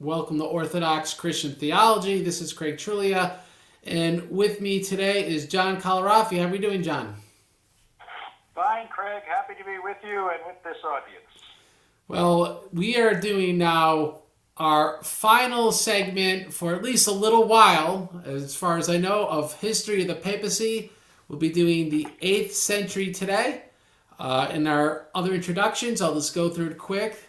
Welcome to Orthodox Christian Theology. This is Craig Truglia, and with me today is John Collorafi. How are we doing, John? Fine, Craig. Happy to be with you and with this audience. Well, we are doing now our final segment for at least a little while, as far as I know, of History of the Papacy. We'll be doing the 8th century today. In our other introductions, I'll just go through it quick.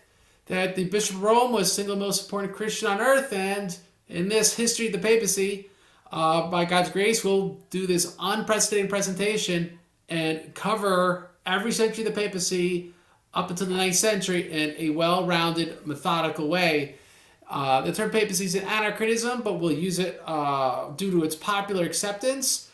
That the Bishop of Rome was the single most important Christian on earth, and in this History of the Papacy, by God's grace, we'll do this unprecedented presentation and cover every century of the Papacy up until the 9th century in a well-rounded, methodical way. The term papacy is an anachronism, but we'll use it due to its popular acceptance.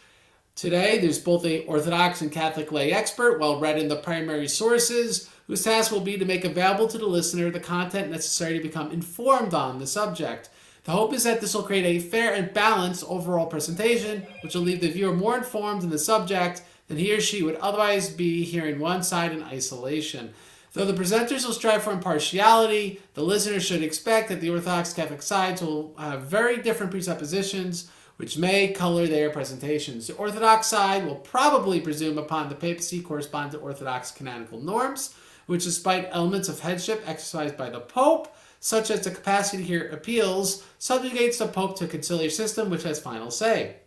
Today, there's both an Orthodox and Catholic lay expert, well read in the primary sources, whose task will be to make available to the listener the content necessary to become informed on the subject. The hope is that this will create a fair and balanced overall presentation, which will leave the viewer more informed in the subject than he or she would otherwise be hearing one side in isolation. Though the presenters will strive for impartiality, the listener should expect that the Orthodox Catholic sides will have very different presuppositions, which may color their presentations. The Orthodox side will probably presume upon the papacy correspond to Orthodox canonical norms, which, despite elements of headship exercised by the Pope, such as the capacity to hear appeals, subjugates the Pope to a conciliar system which has final say.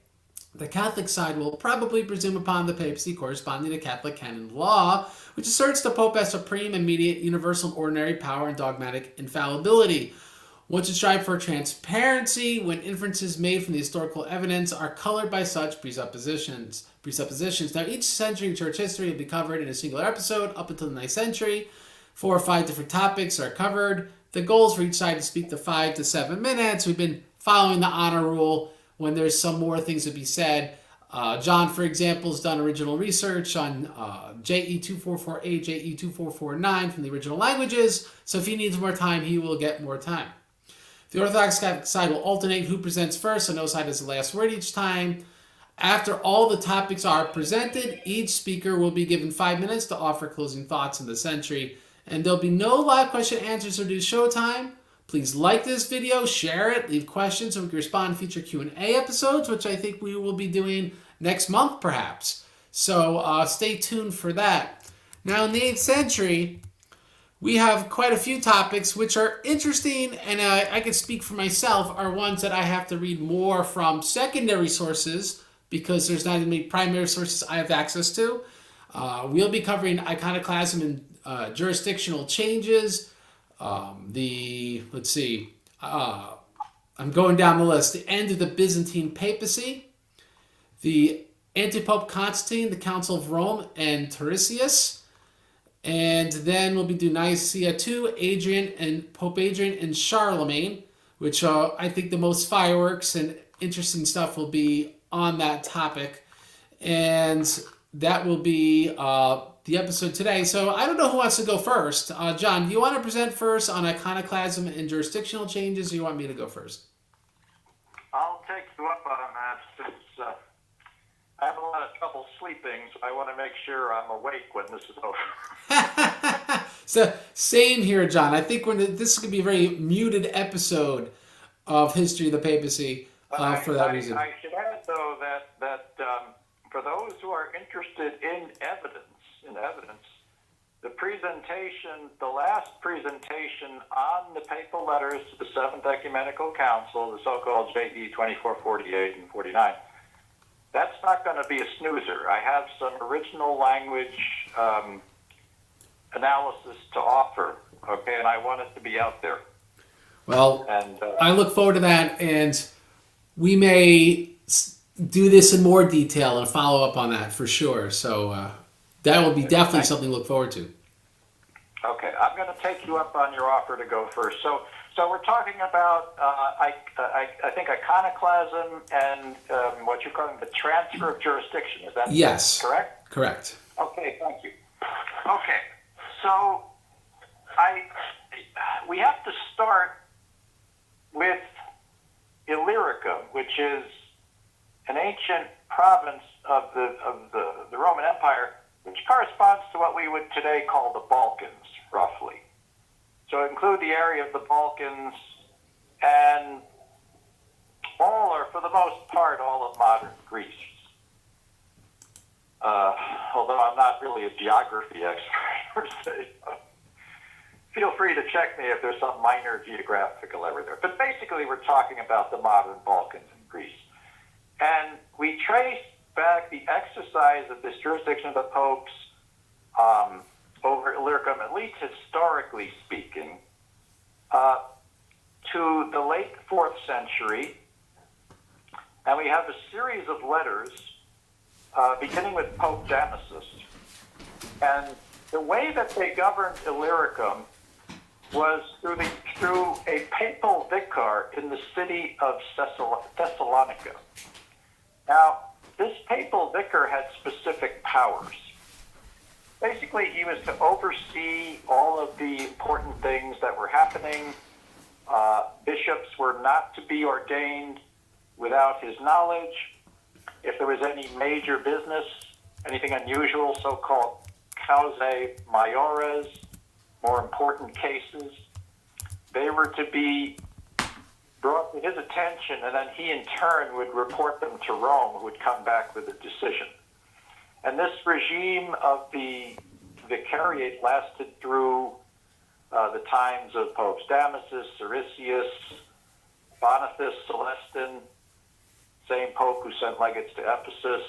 The Catholic side will probably presume upon the papacy corresponding to Catholic canon law, which asserts the Pope as supreme, immediate, universal, and ordinary power and dogmatic infallibility. One should strive for transparency when inferences made from the historical evidence are colored by such presuppositions. Now, each century in church history will be covered in a singular episode up until the 9th century. 4 or 5 different topics are covered. The goal is for each side to speak to 5 to 7 minutes. We've been following the honor rule when there's some more things to be said. John, for example, has done original research on JE244A, JE2449 from the original languages. So if he needs more time, he will get more time. The Orthodox Catholic side will alternate who presents first, so no side has the last word each time. After all the topics are presented, each speaker will be given 5 minutes to offer closing thoughts on the century. And there'll be no live question and answers or do showtime. Please like this video, share it, leave questions, so we can respond in future Q&A episodes, which I think we will be doing next month, perhaps. So stay tuned for that. Now, in the 8th century, we have quite a few topics which are interesting, and I can speak for myself, are ones that I have to read more from secondary sources because there's not many primary sources I have access to. We'll be covering iconoclasm and jurisdictional changes. I'm going down the list. The end of the Byzantine papacy, the Antipope Constantine, the Council of Rome, and Tiresias. And then we'll be doing Nicaea II, Pope Adrian, and Charlemagne, which I think the most fireworks and interesting stuff will be on that topic. And that will be the episode today. So I don't know who wants to go first. John, do you want to present first on iconoclasm and jurisdictional changes, or do you want me to go first? I'll take you up on that since I have a lot of trouble sleeping, so I want to make sure I'm awake when this is over. So same here, John. I think this is going to be a very muted episode of History of the Papacy for that reason. I should add, though, that for those who are interested in evidence, the last presentation on the papal letters to the Seventh Ecumenical Council, the so-called JE 2448 and 49, that's not going to be a snoozer. I have some original language analysis to offer, okay, and I want it to be out there. Well, I look forward to that, and we may do this in more detail and follow up on that for sure. So that will be definitely something to look forward to. Okay, I'm going to take you up on your offer to go first. So we're talking about, I think, iconoclasm and what you're calling the transfer of jurisdiction. Is that yes, correct? Correct. Okay, thank you. Okay, so we have to start with Illyricum, which is an ancient province of the Roman Empire, which corresponds to what we would today call the Balkans, roughly. So include the area of the Balkans and all, or for the most part, all of modern Greece. Although I'm not really a geography expert per se. Feel free to check me if there's some minor geographical error there. But basically, we're talking about the modern Balkans and Greece. And we trace back the exercise of this jurisdiction of the popes over Illyricum, at least historically speaking, to the late 4th century. And we have a series of letters beginning with Pope Damasus. And the way that they governed Illyricum was through a papal vicar in the city of Thessalonica. Now, this papal vicar had specific powers. Basically, he was to oversee all of the important things that were happening. Bishops were not to be ordained without his knowledge. If there was any major business, anything unusual, so-called causae maiores, more important cases, they were to be brought to his attention, and then he in turn would report them to Rome, who would come back with a decision. And this regime of the vicariate lasted through the times of Popes Damasus, Siricius, Boniface, Celestin, same pope who sent legates to Ephesus,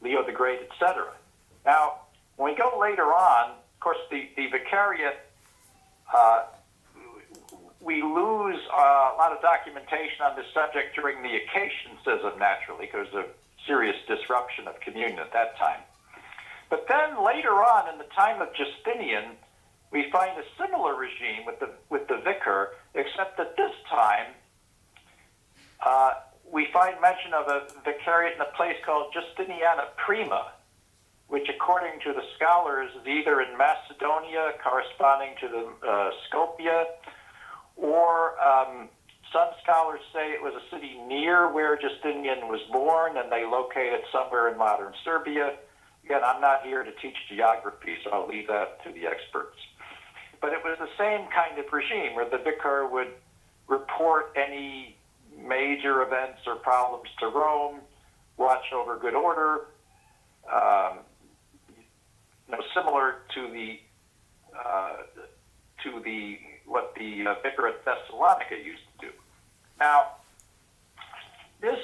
Leo the Great, etc. Now, when we go later on, of course, the vicariate, we lose a lot of documentation on this subject during the Acacian Schism, naturally, because of serious disruption of communion at that time. But then later on, in the time of Justinian, we find a similar regime with the vicar, except that this time we find mention of a vicariate in a place called Justiniana Prima, which according to the scholars is either in Macedonia, corresponding to the Skopje, or some scholars say it was a city near where Justinian was born, and they locate it somewhere in modern Serbia. Again, I'm not here to teach geography, so I'll leave that to the experts. But it was the same kind of regime where the vicar would report any major events or problems to Rome, watch over good order, similar to what the vicar at Thessalonica used to do. Now, this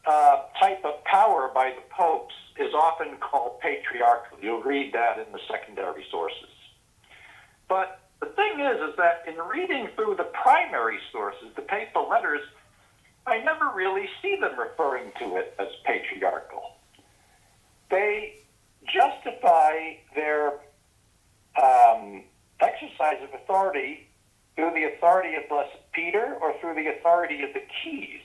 type of power by the popes is often called patriarchal. You'll read that in the secondary sources. But the thing is that in reading through the primary sources, the papal letters, I never really see them referring to it as patriarchal. They justify their exercise of authority through the authority of Blessed Peter or through the authority of the keys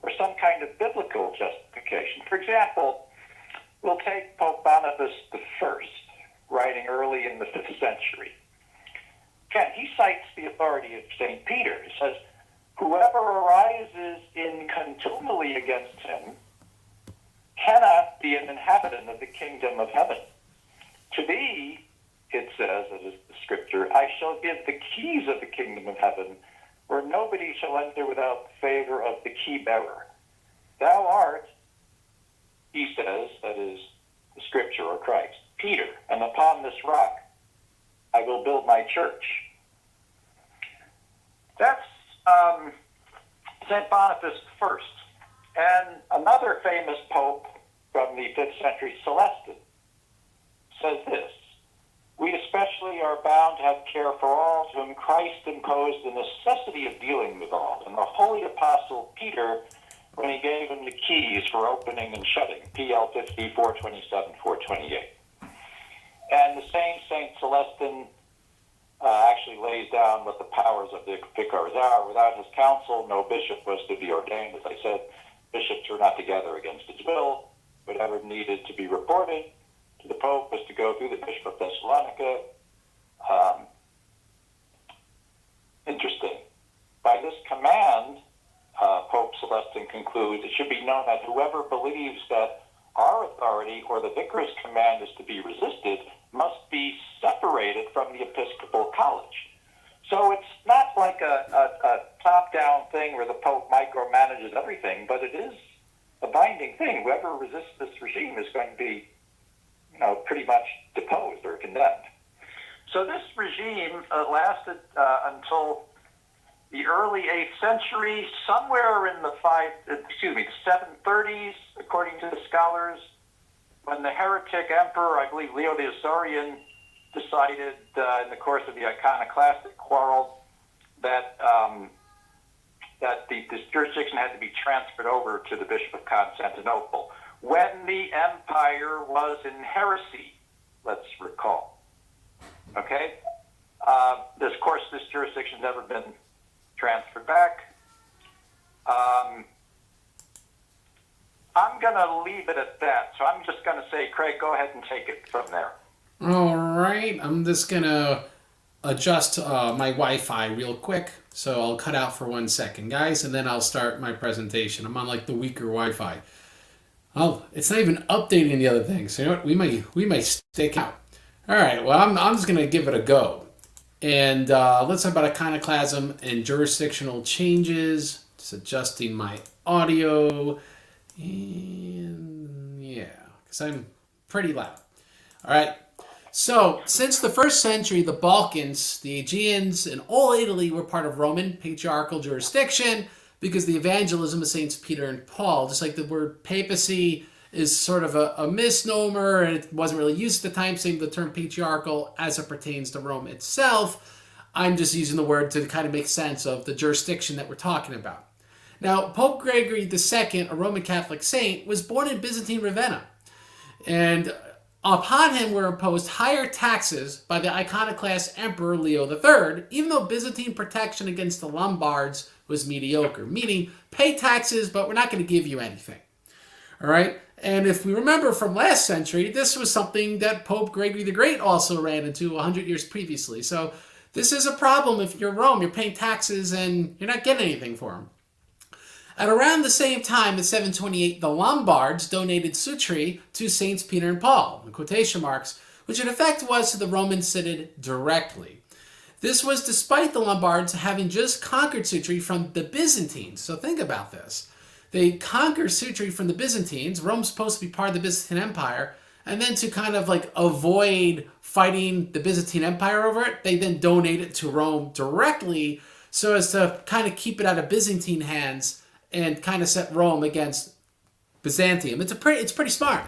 or some kind of biblical justification. For example, we'll take Pope Boniface I, writing early in the 5th century. Again, he cites the authority of St. Peter. He says, whoever arises in contumely against him cannot be an inhabitant of the kingdom of heaven. To thee, it says, it is the scripture, I shall give the keys of the kingdom of heaven, where nobody shall enter without the favor of the key bearer. Thou art, he says, that is the scripture or Christ, Peter, and upon this rock I will build my church. That's St. Boniface I. And another famous pope from the 5th century, Celestin, says this, we especially are bound to have care for all to whom Christ imposed the necessity of dealing with all. And the holy apostle Peter, when he gave him the keys for opening and shutting, PL 50, 427, 428. And the same St. Celestin actually lays down what the powers of the vicars are. Without his counsel, no bishop was to be ordained. As I said, bishops were not together against his will. Whatever needed to be reported to the Pope was to go through the Bishop of Thessalonica. Interesting. By this command, Pope Celestin concludes, it should be known that whoever believes that our authority or the vicar's command is to be resisted must be separated from the Episcopal College. So it's not like a top-down top-down thing where the Pope micromanages everything, but it is a binding thing. Whoever resists this regime is going to be, pretty much deposed or condemned. So this regime lasted until the early 8th century, somewhere in the 730s, according to the scholars, when the heretic emperor, I believe Leo the Isaurian, decided in the course of the Iconoclastic quarrel that this jurisdiction had to be transferred over to the Bishop of Constantinople when the empire was in heresy, let's recall. Okay? Of course, this jurisdiction's never been transferred back. I'm going to leave it at that. So I'm just going to say, Craig, go ahead and take it from there. All right. I'm just going to adjust my Wi-Fi real quick. So I'll cut out for 1 second, guys, and then I'll start my presentation. I'm on like the weaker Wi-Fi. Oh, it's not even updating the other thing. So you know what? We might stick out. All right. Well, I'm just going to give it a go. And let's talk about iconoclasm and jurisdictional changes. Just adjusting my audio. And yeah, because I'm pretty loud. All right. So, since the 1st century, the Balkans, the Aegeans, and all Italy were part of Roman patriarchal jurisdiction because the evangelism of Saints Peter and Paul, just like the word papacy is sort of a misnomer and it wasn't really used at the time, same with the term patriarchal as it pertains to Rome itself. I'm just using the word to kind of make sense of the jurisdiction that we're talking about. Now, Pope Gregory II, a Roman Catholic saint, was born in Byzantine Ravenna. And upon him were imposed higher taxes by the iconoclast Emperor Leo III, even though Byzantine protection against the Lombards was mediocre, meaning pay taxes, but we're not going to give you anything. All right? And if we remember from last century, this was something that Pope Gregory the Great also ran into 100 years previously. So this is a problem if you're Rome, you're paying taxes and you're not getting anything for them. At around the same time, in 728, the Lombards donated Sutri to Saints Peter and Paul, in quotation marks, which in effect was to the Roman Synod directly. This was despite the Lombards having just conquered Sutri from the Byzantines. So think about this. They conquered Sutri from the Byzantines. Rome's supposed to be part of the Byzantine Empire. And then to kind of like avoid fighting the Byzantine Empire over it, they then donate it to Rome directly so as to kind of keep it out of Byzantine hands and kind of set Rome against Byzantium. It's pretty smart.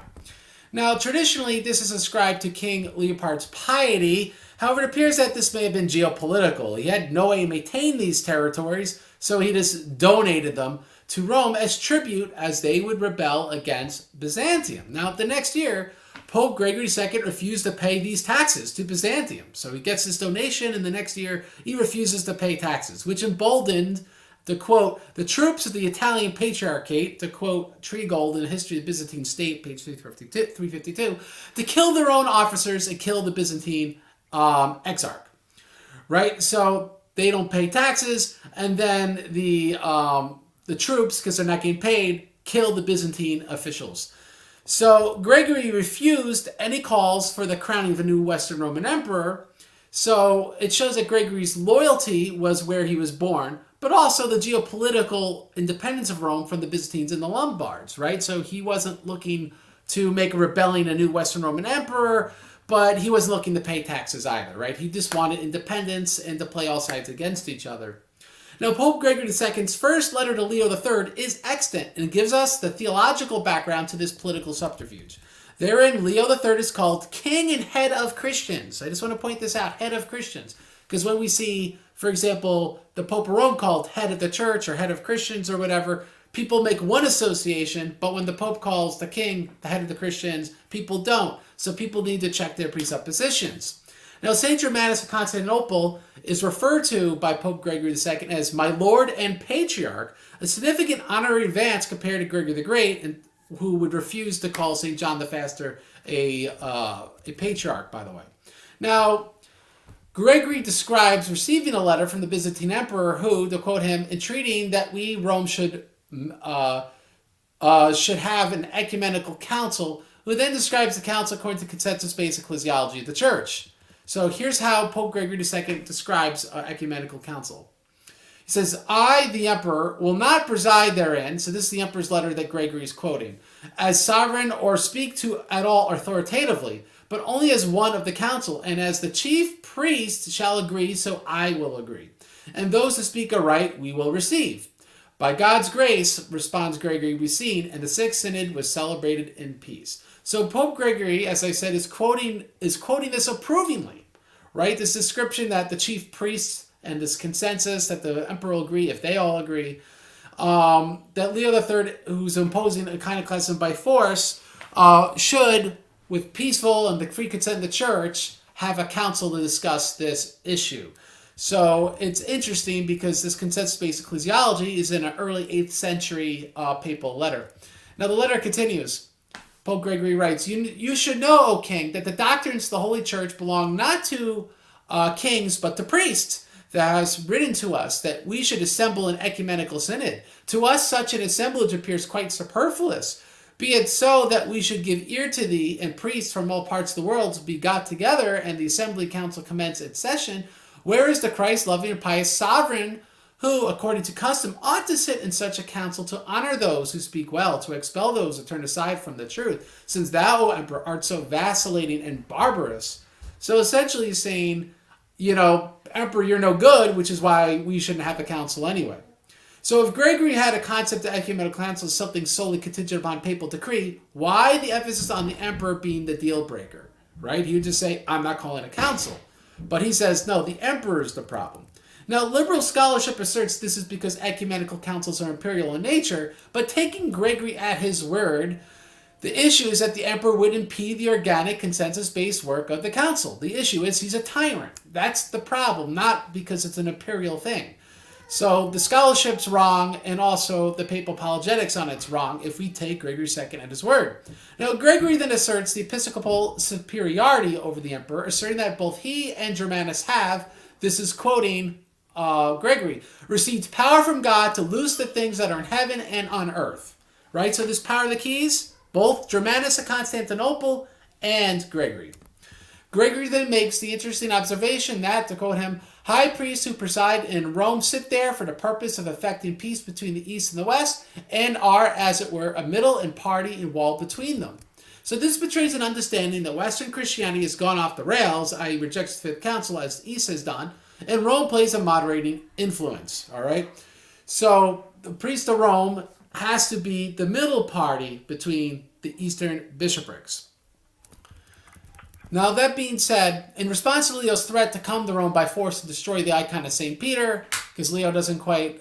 Now, traditionally, this is ascribed to King Leopold's piety. However, it appears that this may have been geopolitical. He had no way to maintain these territories, so he just donated them to Rome as tribute as they would rebel against Byzantium. Now, the next year, Pope Gregory II refused to pay these taxes to Byzantium. So he gets this donation, and the next year, he refuses to pay taxes, which emboldened, to quote, the troops of the Italian Patriarchate, to quote Tregold in the History of the Byzantine State, page 352, to kill their own officers and kill the Byzantine exarch. Right? So they don't pay taxes, and then the troops, because they're not getting paid, kill the Byzantine officials. So Gregory refused any calls for the crowning of a new Western Roman emperor. So it shows that Gregory's loyalty was where he was born, but also the geopolitical independence of Rome from the Byzantines and the Lombards, right? So he wasn't looking to make a rebellion, a new Western Roman emperor, but he wasn't looking to pay taxes either, right? He just wanted independence and to play all sides against each other. Now, Pope Gregory II's first letter to Leo III is extant and gives us the theological background to this political subterfuge. Therein, Leo III is called King and Head of Christians. I just want to point this out, Head of Christians. Because when we see, for example, the Pope of Rome called Head of the Church or Head of Christians or whatever, people make one association, but when the Pope calls the King the Head of the Christians, people don't. So people need to check their presuppositions. Now, St. Germanus of Constantinople is referred to by Pope Gregory II as my Lord and Patriarch, a significant honorary advance compared to Gregory the Great, and who would refuse to call St. John the Faster a patriarch, by the way. Now, Gregory describes receiving a letter from the Byzantine emperor who, to quote him, entreating that we, Rome, should have an ecumenical council, who then describes the council according to consensus-based ecclesiology of the church. So here's how Pope Gregory II describes ecumenical council. He says, I, the emperor, will not preside therein, so this is the emperor's letter that Gregory is quoting, as sovereign or speak to at all authoritatively, but only as one of the council, and as the chief priest shall agree, so I will agree. And those who speak aright we will receive. By God's grace, responds Gregory, we've seen, and the Sixth Synod was celebrated in peace. So Pope Gregory, as I said, is quoting this approvingly, right? This description that the chief priests and this consensus that the emperor will agree, if they all agree, that Leo III, who's imposing iconoclasm by force, should, with peaceful and the free consent of the church, have a council to discuss this issue. So it's interesting because this consensus-based ecclesiology is in an early 8th century papal letter. Now the letter continues. Pope Gregory writes, you should know, O king, that the doctrines of the Holy Church belong not to kings, but to priests. That has written to us that we should assemble an ecumenical synod. To us such an assemblage appears quite superfluous. Be it so that we should give ear to thee, and priests from all parts of the world be got together, and the assembly council commence its session. Where is the Christ-loving and pious sovereign who, according to custom, ought to sit in such a council to honor those who speak well, to expel those who turn aside from the truth, since thou, O emperor, art so vacillating and barbarous? So essentially he's saying, emperor, you're no good, which is why we shouldn't have a council anyway. So if Gregory had a concept of ecumenical council as something solely contingent upon papal decree, why the emphasis on the emperor being the deal breaker, right? He would just say, I'm not calling a council. But he says, no, the emperor is the problem. Now, liberal scholarship asserts this is because ecumenical councils are imperial in nature, but taking Gregory at his word, the issue is that the emperor would impede the organic consensus-based work of the council. The issue is he's a tyrant. That's the problem, not because it's an imperial thing. So the scholarship's wrong, and also the papal apologetics on it's wrong if we take Gregory II at his word. Now, Gregory then asserts the episcopal superiority over the emperor, asserting that both he and Germanus have, this is quoting Gregory, received power from God to loose the things that are in heaven and on earth. Right? So this power of the keys, both Germanus of Constantinople and Gregory. Gregory then makes the interesting observation that, to quote him, high priests who preside in Rome sit there for the purpose of effecting peace between the East and the West, and are, as it were, a middle and party and wall between them. So this betrays an understanding that Western Christianity has gone off the rails, i.e. rejects the Fifth Council as the East has done, and Rome plays a moderating influence, all right? So the priest of Rome has to be the middle party between the Eastern bishoprics. Now, that being said, in response to Leo's threat to come to Rome by force and destroy the icon of St. Peter, because Leo doesn't quite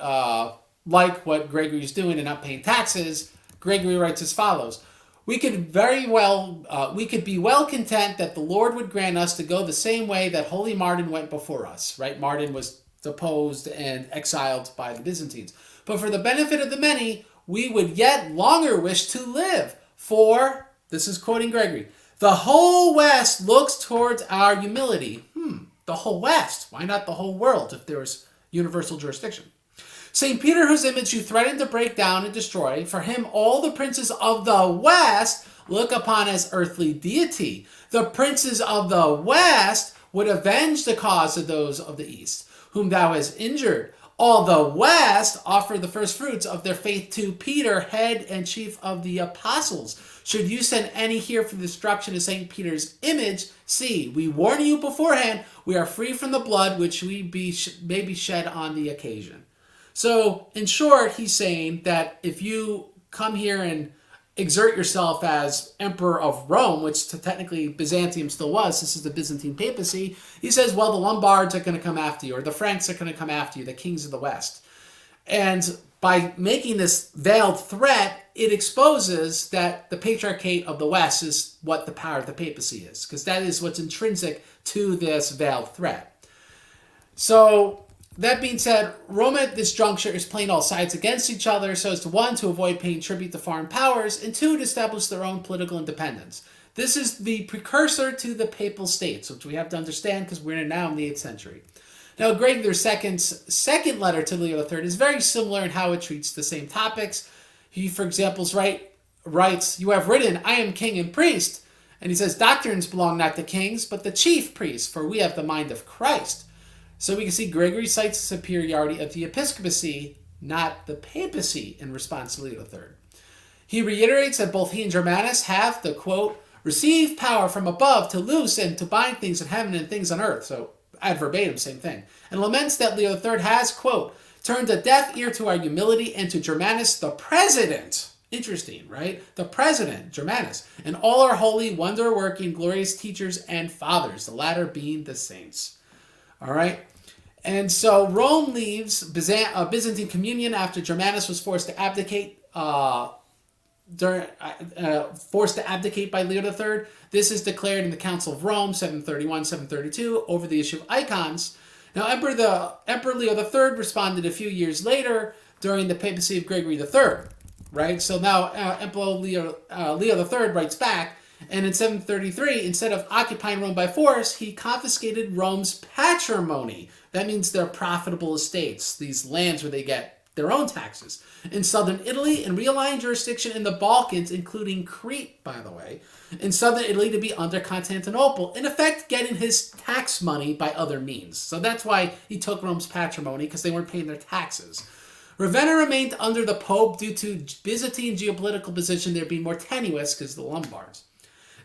like what Gregory's doing and not paying taxes, Gregory writes as follows. We could be well content that the Lord would grant us to go the same way that Holy Martin went before us, right? Martin was deposed and exiled by the Byzantines. But for the benefit of the many, we would yet longer wish to live. For, this is quoting Gregory, the whole West looks towards our humility. The whole West. Why not the whole world if there was universal jurisdiction? St. Peter, whose image you threatened to break down and destroy, for him all the princes of the West look upon as earthly deity. The princes of the West would avenge the cause of those of the East, whom thou hast injured. All the West offer the first fruits of their faith to Peter, head and chief of the apostles. Should you send any here for the destruction of St. Peter's image, see, we warn you beforehand, we are free from the blood which may be shed on the occasion. So, in short, he's saying that if you come here and exert yourself as emperor of Rome, which technically Byzantium still was, this is the Byzantine papacy, he says, well, the Lombards are going to come after you, or the Franks are going to come after you, the kings of the West. And by making this veiled threat, it exposes that the patriarchate of the West is what the power of the papacy is, because that is what's intrinsic to this veiled threat. So, that being said, Rome at this juncture is playing all sides against each other so as to, one, to avoid paying tribute to foreign powers, and two, to establish their own political independence. This is the precursor to the papal states, which we have to understand because we're now in the 8th century. Now, Gregory II's second letter to Leo III is very similar in how it treats the same topics. He, for example, writes, you have written, I am king and priest. And he says, doctrines belong not to kings, but the chief priests, for we have the mind of Christ. So we can see Gregory cites the superiority of the episcopacy, not the papacy, in response to Leo III. He reiterates that both he and Germanus have the, quote, received power from above to loose and to bind things in heaven and things on earth. So ad verbatim, same thing. And laments that Leo III has, quote, turned a deaf ear to our humility and to Germanus the president. Interesting, right? The president, Germanus, and all our holy, wonder-working, glorious teachers and fathers, the latter being the saints. All right? And so Rome leaves Byzantine communion after Germanus was forced to abdicate by Leo III. This is declared in the Council of Rome, 731-732, over the issue of icons. Now, Emperor Leo III responded a few years later during the papacy of Gregory III, right? So now Emperor Leo III writes back, and in 733, instead of occupying Rome by force, he confiscated Rome's patrimony. That means their profitable estates, these lands where they get their own taxes, in southern Italy, and realigned jurisdiction in the Balkans, including Crete, by the way, in southern Italy to be under Constantinople, in effect getting his tax money by other means. So that's why he took Rome's patrimony, because they weren't paying their taxes. Ravenna remained under the Pope due to Byzantine geopolitical position there being more tenuous because of the Lombards.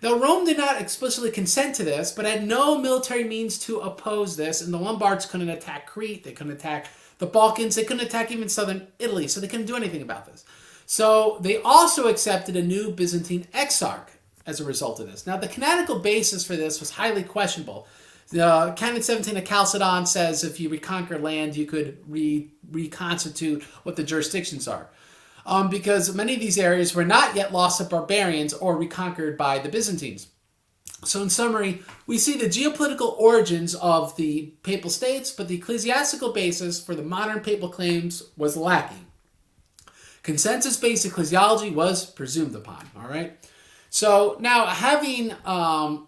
Now, Rome did not explicitly consent to this, but had no military means to oppose this, and the Lombards couldn't attack Crete, they couldn't attack the Balkans, they couldn't attack even southern Italy, so they couldn't do anything about this. So they also accepted a new Byzantine exarch as a result of this. Now, the canonical basis for this was highly questionable. The Canon 17 of Chalcedon says if you reconquer land, you could reconstitute what the jurisdictions are. Because many of these areas were not yet lost to barbarians or reconquered by the Byzantines. So in summary, we see the geopolitical origins of the papal states, but the ecclesiastical basis for the modern papal claims was lacking. Consensus-based ecclesiology was presumed upon, all right? So now, having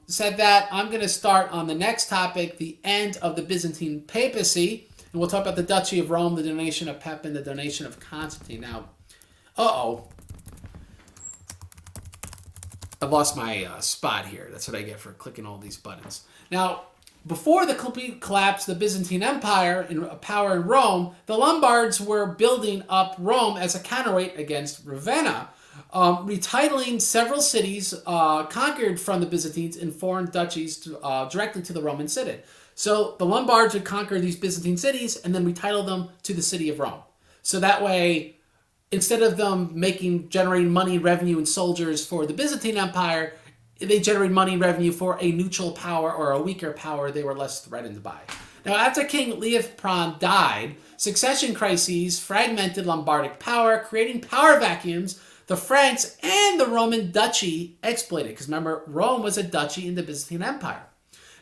said that, I'm going to start on the next topic, the end of the Byzantine papacy, and we'll talk about the Duchy of Rome, the donation of Pepin, the donation of Constantine. Now, I've lost my spot here. That's what I get for clicking all these buttons. Now, before the complete collapse of the Byzantine Empire in power in Rome, the Lombards were building up Rome as a counterweight against Ravenna, retitling several cities conquered from the Byzantines in foreign duchies directly to the Roman Synod. So the Lombards would conquer these Byzantine cities and then retitle them to the city of Rome. So that way, instead of them generating money, revenue, and soldiers for the Byzantine Empire, they generated money and revenue for a neutral power or a weaker power they were less threatened by. Now, after King Leopold died, succession crises fragmented Lombardic power, creating power vacuums the Franks and the Roman duchy exploited. Because remember, Rome was a duchy in the Byzantine Empire.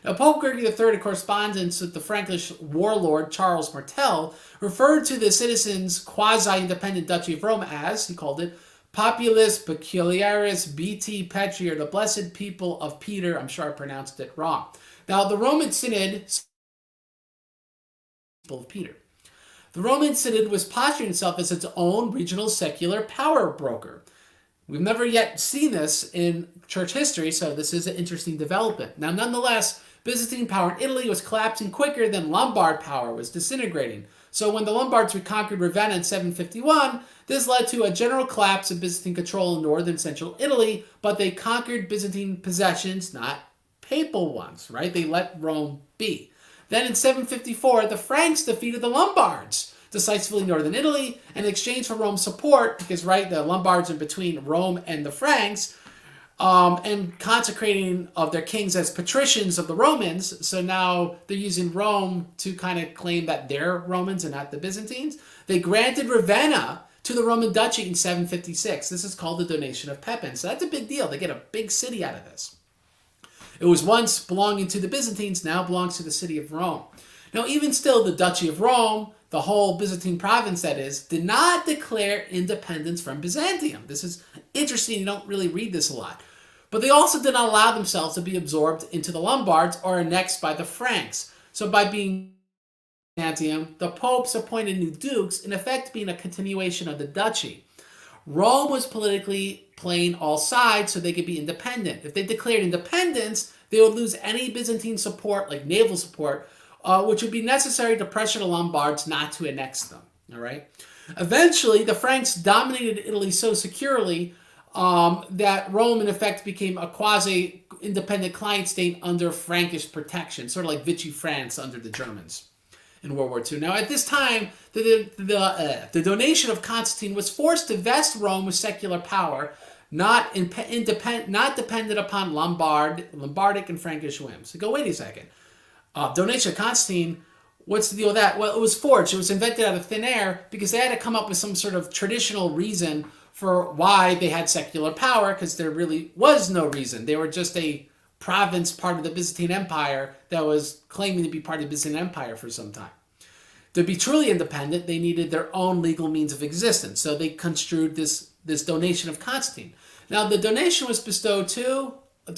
Now, Pope Gregory III, in correspondence with the Frankish warlord Charles Martel, referred to the citizens' quasi-independent Duchy of Rome as, he called it, Populus Peculiaris BT Petri, or the blessed people of Peter. I'm sure I pronounced it wrong. Now, the Roman Synod, people of Peter. The Roman Synod was posturing itself as its own regional secular power broker. We've never yet seen this in church history, so this is an interesting development. Now, nonetheless, Byzantine power in Italy was collapsing quicker than Lombard power was disintegrating. So when the Lombards reconquered Ravenna in 751, this led to a general collapse of Byzantine control in northern central Italy, but they conquered Byzantine possessions, not papal ones, right? They let Rome be. Then in 754, the Franks defeated the Lombards decisively in northern Italy in exchange for Rome's support, because, right, the Lombards are between Rome and the Franks, and consecrating of their kings as patricians of the Romans. So now they're using Rome to kind of claim that they're Romans and not the Byzantines. They granted Ravenna to the Roman duchy in 756. This is called the donation of Pepin. So that's a big deal. They get a big city out of this. It was once belonging to the Byzantines, now belongs to the city of Rome. Now, even still, the Duchy of Rome, the whole Byzantine province that is, did not declare independence from Byzantium. This is interesting. You don't really read this a lot. But they also did not allow themselves to be absorbed into the Lombards or annexed by the Franks. So by being Byzantium, the popes appointed new dukes, in effect being a continuation of the duchy. Rome was politically playing all sides so they could be independent. If they declared independence, they would lose any Byzantine support, like naval support, which would be necessary to pressure the Lombards not to annex them. All right. Eventually, the Franks dominated Italy so securely that Rome, in effect, became a quasi-independent client state under Frankish protection, sort of like Vichy France under the Germans in World War II. Now, at this time, the donation of Constantine was forced to vest Rome with secular power, not dependent upon Lombardic and Frankish whims. So go, wait a second. Donation of Constantine, what's the deal with that? Well, it was forged. It was invented out of thin air because they had to come up with some sort of traditional reason for why they had secular power, because there really was no reason. They were just a province, part of the Byzantine Empire, that was claiming to be part of the Byzantine Empire for some time. To be truly independent, they needed their own legal means of existence. So they construed this donation of Constantine. Now, the donation was bestowed to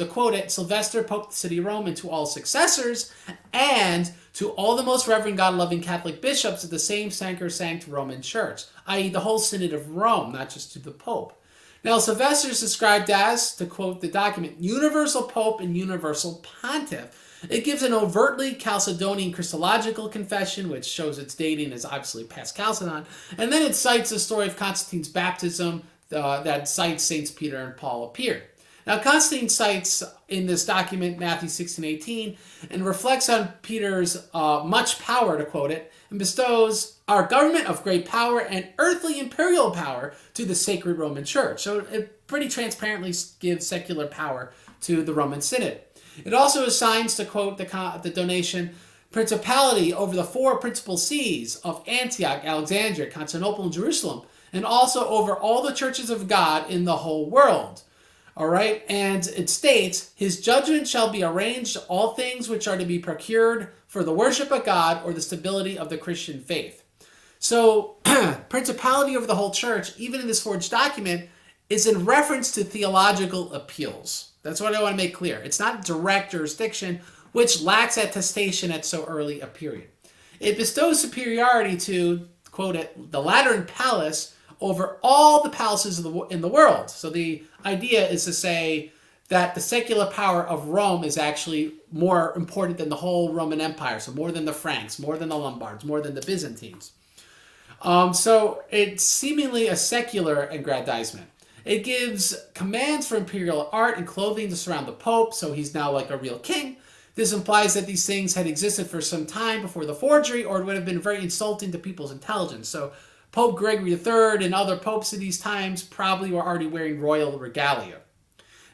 quote it, Sylvester, Pope of the City of Rome, and to all successors, and to all the most reverend, God-loving Catholic bishops of the same sacrosanct Roman Church, i.e. the whole Synod of Rome, not just to the Pope. Now, Sylvester is described as, to quote the document, universal Pope and universal Pontiff. It gives an overtly Chalcedonian Christological confession, which shows its dating is obviously past Chalcedon, and then it cites the story of Constantine's baptism that cites Saints Peter and Paul appeared. Now, Constantine cites in this document Matthew 16:18 and reflects on Peter's much power, to quote it, and bestows our government of great power and earthly imperial power to the sacred Roman Church. So it pretty transparently gives secular power to the Roman Synod. It also assigns, to quote the donation, principality over the four principal sees of Antioch, Alexandria, Constantinople, and Jerusalem, and also over all the churches of God in the whole world. All right, and it states, his judgment shall be arranged all things which are to be procured for the worship of God or the stability of the Christian faith. So, principality over the whole church, even in this forged document, is in reference to theological appeals. That's what I want to make clear. It's not direct jurisdiction, which lacks attestation at so early a period. It bestows superiority to, quote it, the Lateran palace over all the palaces in the world. So the idea is to say that the secular power of Rome is actually more important than the whole Roman Empire. So more than the Franks, more than the Lombards, more than the Byzantines. So it's seemingly a secular aggrandizement. It gives commands for imperial art and clothing to surround the Pope, so he's now like a real king. This implies that these things had existed for some time before the forgery, or it would have been very insulting to people's intelligence. So Pope Gregory III and other popes of these times probably were already wearing royal regalia.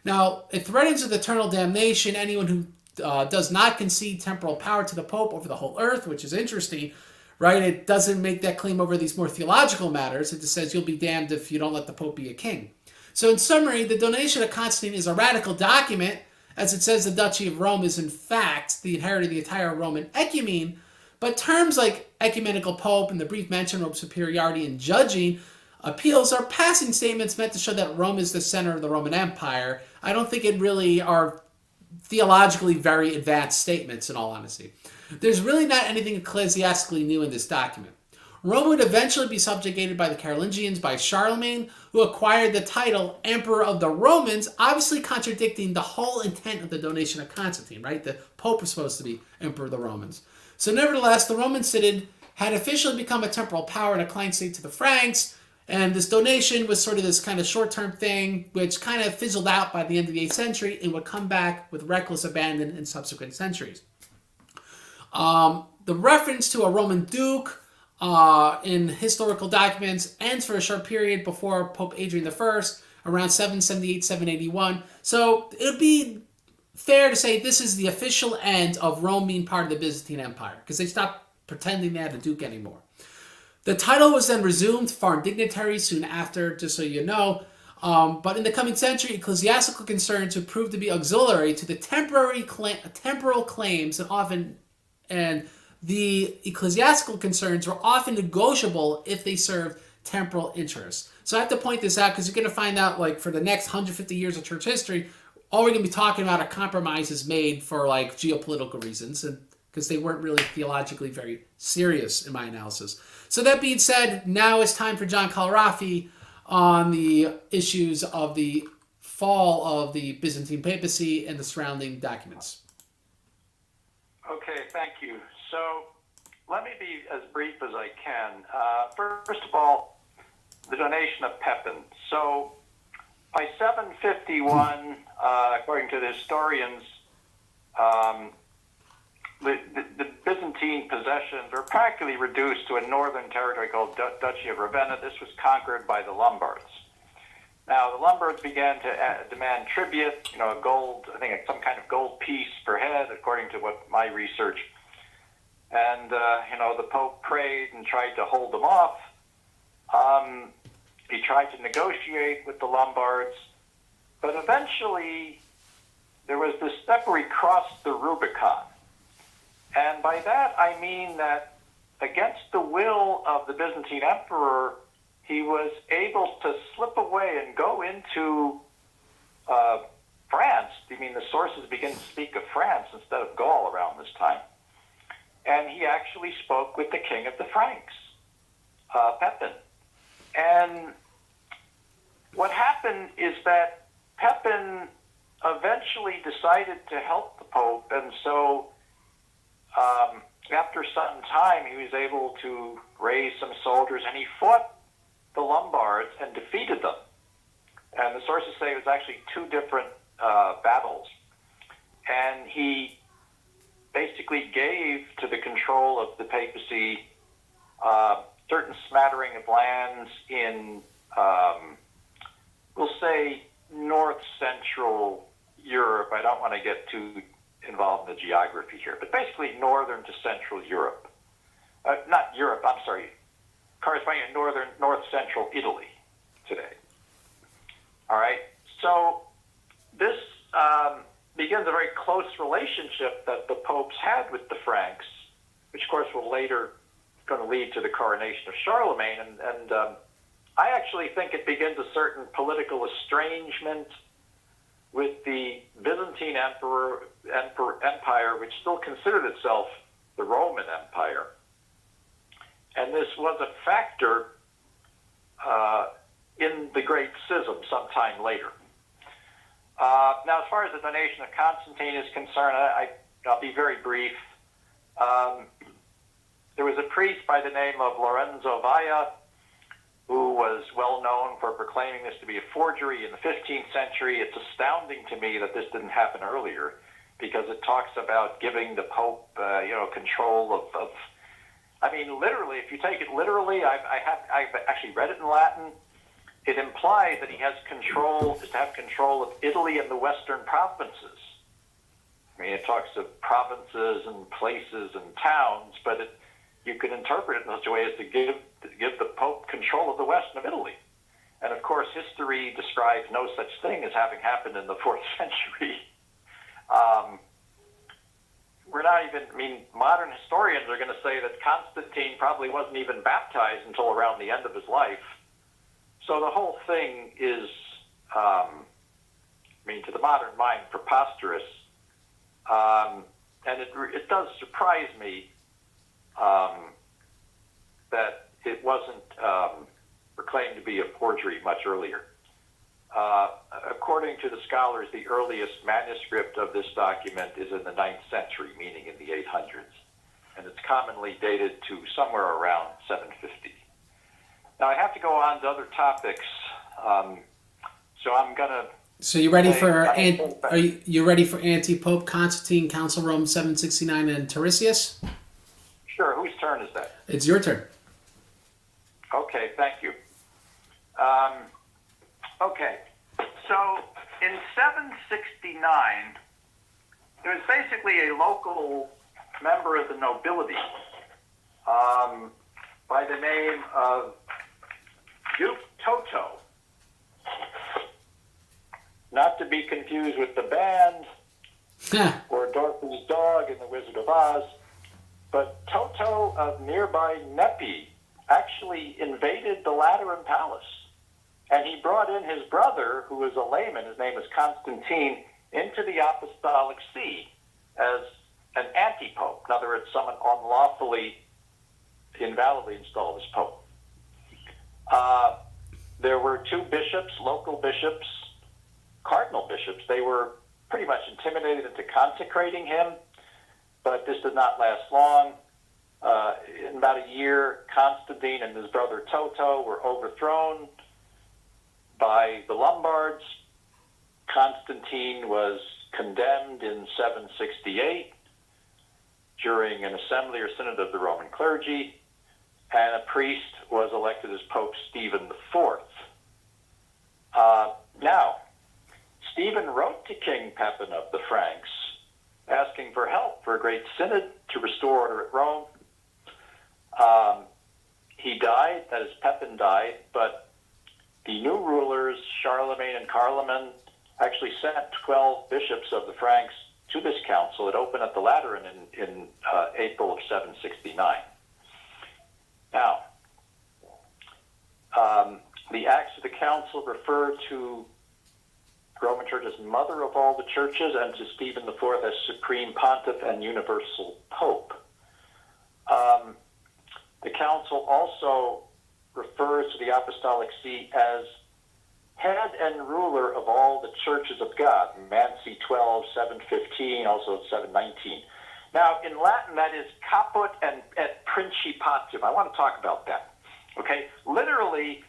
Now, it threatens with eternal damnation anyone who does not concede temporal power to the Pope over the whole earth, which is interesting, right? It doesn't make that claim over these more theological matters. It just says you'll be damned if you don't let the Pope be a king. So in summary, the donation of Constantine is a radical document, as it says the Duchy of Rome is in fact the inheritor of the entire Roman ecumene. But terms like ecumenical pope and the brief mention of superiority in judging appeals are passing statements meant to show that Rome is the center of the Roman Empire. I don't think it really are theologically very advanced statements, in all honesty. There's really not anything ecclesiastically new in this document. Rome would eventually be subjugated by the Carolingians by Charlemagne, who acquired the title Emperor of the Romans, obviously contradicting the whole intent of the donation of Constantine, right? The Pope was supposed to be Emperor of the Romans. So nevertheless, the Roman Synod had officially become a temporal power and a client state to the Franks, and this donation was sort of this kind of short-term thing, which kind of fizzled out by the end of the 8th century and would come back with reckless abandon in subsequent centuries. The reference to a Roman duke in historical documents ends for a short period before Pope Adrian I, around 778, 781. So it would be fair to say this is the official end of Rome being part of the Byzantine Empire, because they stopped pretending they had a duke anymore. The title was then resumed to foreign dignitaries soon after, just so you know. But in the coming century, ecclesiastical concerns would prove to be auxiliary to the temporal claims, and the ecclesiastical concerns were often negotiable if they served temporal interests. So I have to point this out because you're going to find out, like, for the next 150 years of church history, all we're going to be talking about are compromises made for, like, geopolitical reasons, and because they weren't really theologically very serious in my analysis. So that being said, now it's time for John Collorafi on the issues of the fall of the Byzantine papacy and the surrounding documents. Okay, thank you. So let me be as brief as I can. First of all, the donation of Pepin. So by 751, according to the historians, the Byzantine possessions were practically reduced to a northern territory called Duchy of Ravenna. This was conquered by the Lombards. Now, the Lombards began to demand tribute, gold, I think some kind of gold piece per head, according to what my research. And, the Pope prayed and tried to hold them off. He tried to negotiate with the Lombards. But eventually, there was this step where he crossed the Rubicon. And by that, I mean that against the will of the Byzantine emperor, he was able to slip away and go into France. I mean, the sources begin to speak of France instead of Gaul around this time. And he actually spoke with the king of the Franks, Pepin. And what happened is that Pepin eventually decided to help the Pope, and so after some time he was able to raise some soldiers, and he fought the Lombards and defeated them. And the sources say it was actually two different battles. And he basically gave to the control of the papacy certain smattering of lands in, we'll say, north central Europe. I don't want to get too involved in the geography here, but basically northern to central Europe. Not Europe, I'm sorry, corresponding to north central Italy today. All right, so this begins a very close relationship that the popes had with the Franks, which of course will later going to lead to the coronation of Charlemagne, and I actually think it begins a certain political estrangement with the Byzantine Empire, which still considered itself the Roman Empire. And this was a factor in the Great Schism sometime later. Now, as far as the donation of Constantine is concerned, I'll be very brief. There was a priest by the name of Lorenzo Valla, who was well known for proclaiming this to be a forgery in the 15th century. It's astounding to me that this didn't happen earlier, because it talks about giving the Pope, control of. I mean, literally, if you take it literally, I've actually read it in Latin. It implies that he has to have control of Italy and the western provinces. I mean, it talks of provinces and places and towns, but you can interpret it in such a way as to give the Pope control of the west of Italy. And of course, history describes no such thing as having happened in the 4th century. Modern historians are going to say that Constantine probably wasn't even baptized until around the end of his life. So the whole thing is, to the modern mind, preposterous. And it does surprise me that it wasn't proclaimed to be a forgery much earlier. According to the scholars, the earliest manuscript of this document is in the 9th century, meaning in the 800s, and it's commonly dated to somewhere around 750. Now, I have to go on to other topics, so I'm going to... So you ready for you ready for Antipope Constantine, Council Rome 769, and Tiresias? Sure. Whose turn is that? It's your turn. Okay, thank you. Okay, so in 769, there was basically a local member of the nobility by the name of Duke Toto, not to be confused with the band or Dorothy's dog in The Wizard of Oz, but Toto of nearby Nepi actually invaded the Lateran Palace. And he brought in his brother, who was a layman, his name was Constantine, into the Apostolic See as an antipope. In other words, someone unlawfully, invalidly installed as pope. There were two bishops, local bishops, cardinal bishops. They were pretty much intimidated into consecrating him. But this did not last long. In about a year, Constantine and his brother Toto were overthrown by the Lombards. Constantine was condemned in 768 during an assembly or synod of the Roman clergy, and a priest was elected as Pope Stephen IV. Now, Stephen wrote to King Pepin of the Franks asking for help for a great synod to restore order at Rome. He died, that is, Pepin died, but the new rulers, Charlemagne and Carloman, actually sent 12 bishops of the Franks to this council. It opened at the Lateran in April of 769. Now, the Acts of the Council refer to Roman Church as mother of all the churches and to Stephen IV as supreme pontiff and universal pope. The council also refers to the Apostolic See as head and ruler of all the churches of God, Mansi 12, 715, also 719. Now, in Latin, that is caput et principatum. I want to talk about that. Okay? Literally,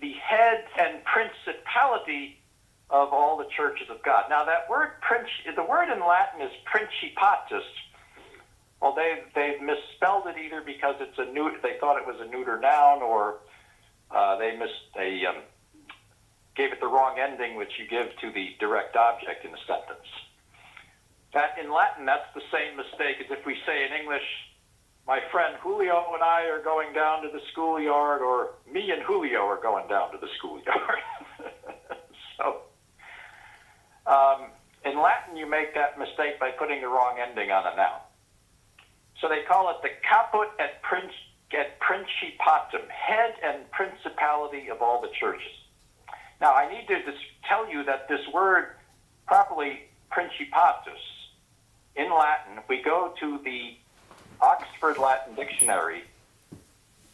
the head and principality of all the churches of God. Now, that word, the word in Latin is principatus. Well, they've misspelled it either because it's they thought it was a neuter noun, or they gave it the wrong ending, which you give to the direct object in a sentence. That in Latin, that's the same mistake as if we say in English, my friend Julio and I are going down to the schoolyard, or me and Julio are going down to the schoolyard. So, in Latin, you make that mistake by putting the wrong ending on a noun. So they call it the caput et principatum, head and principality of all the churches. Now, I need to just tell you that this word, properly principatus, in Latin, if we go to the Oxford Latin Dictionary,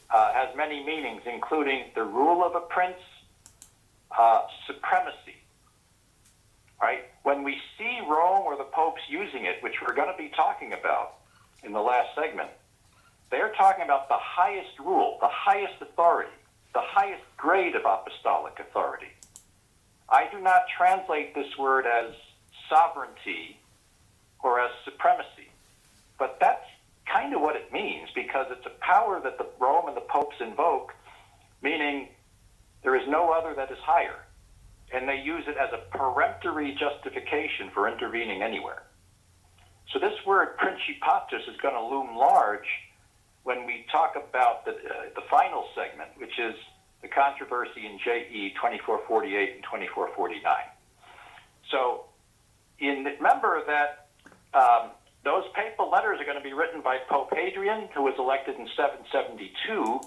has many meanings, including the rule of a prince, supremacy. Right? When we see Rome or the popes using it, which we're going to be talking about in the last segment, they're talking about the highest rule, the highest authority, the highest grade of apostolic authority. I do not translate this word as sovereignty or as supremacy, but that's kind of what it means, because it's a power that the Rome and the popes invoke, meaning there is no other that is higher, and they use it as a peremptory justification for intervening anywhere. So this word principatus is going to loom large when we talk about the final segment, which is the controversy in JE 2448 and 2449. So remember that those papal letters are going to be written by Pope Hadrian, who was elected in 772,